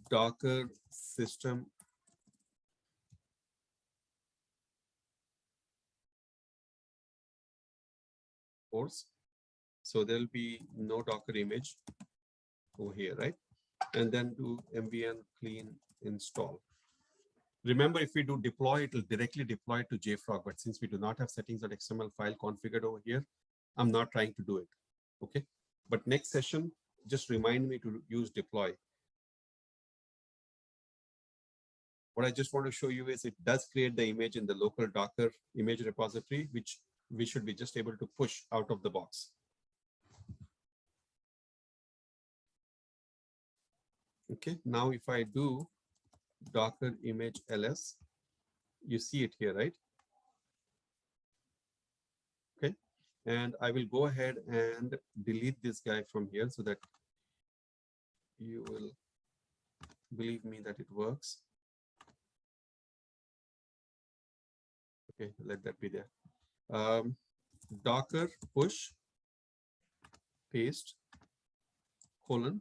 Docker system course. So there'll be no Docker image over here, right? And then do mvn clean install. Remember, if we do deploy, it will directly deploy to JFrog. But since we do not have settings.xml file configured over here, I'm not trying to do it. Okay. But next session, just remind me to use deploy. What I just want to show you is it does create the image in the local Docker image repository, which we should be just able to push out of the box. Okay, now if I do Docker image ls, you see it here, right? Okay, and I will go ahead and delete this guy from here so that you will believe me that it works. Okay, let that be there. Docker push paste colon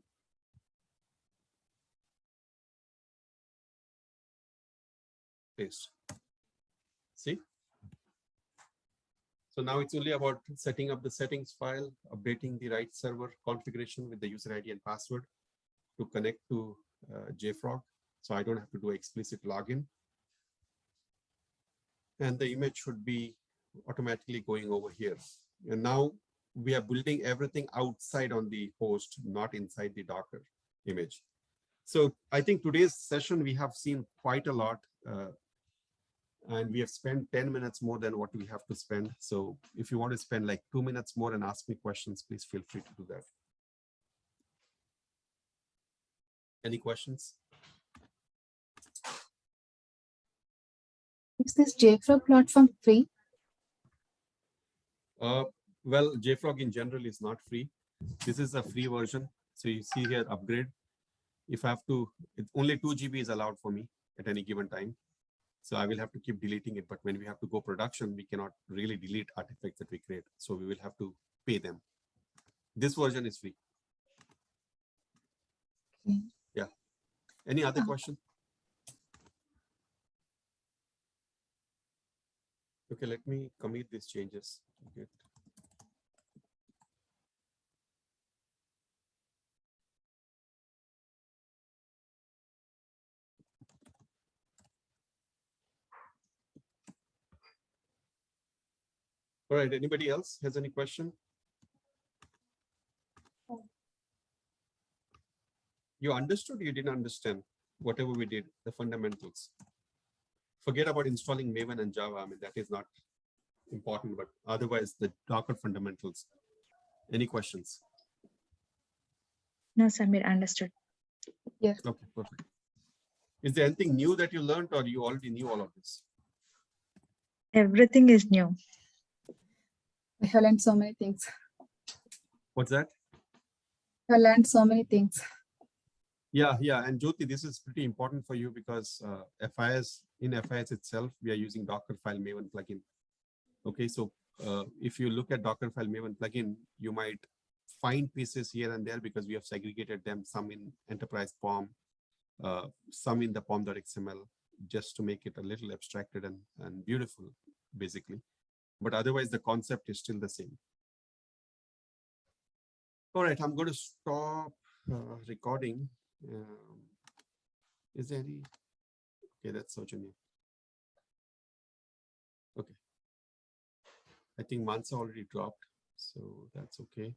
paste. See? So now it's only about setting up the settings file, updating the right server configuration with the user ID and password to connect to JFrog. So I don't have to do explicit login. And the image should be automatically going over here. And now we are building everything outside on the host, not inside the Docker image. So I think today's session, we have seen quite a lot. And we have spent 10 minutes more than what we have to spend. So if you want to spend like 2 minutes more and ask me questions, please feel free to do that. Any questions? Is this JFrog platform free? Well, JFrog in general is not free. This is a free version. So you see here, upgrade. If I have to, only 2 GB is allowed for me at any given time. So I will have to keep deleting it. But when we have to go production, we cannot really delete artifacts that we create. So we will have to pay them. This version is free. Okay. Yeah. Any other question? Okay, let me commit these changes. Okay. All right, anybody else has any question? You understood, you didn't understand whatever we did, the fundamentals. Forget about installing Maven and Java. I mean, that is not important, but otherwise the Docker fundamentals. Any questions? No, Samir, understood. Yes. Okay, perfect. Is there anything new that you learned or you already knew all of this? Everything is new. I have learned so many things. What's that? I learned so many things. Yeah. And Jyoti, this is pretty important for you because in FIS itself, we are using Dockerfile Maven plugin. Okay, so if you look at Dockerfile Maven plugin, you might find pieces here and there because we have segregated them, some in enterprise POM, some in the POM.xml, just to make it a little abstracted and beautiful, basically. But otherwise, the concept is still the same. All right, I'm going to stop recording. Is there any? Okay, that's Sojourner. Okay. I think Mansa already dropped, so that's okay.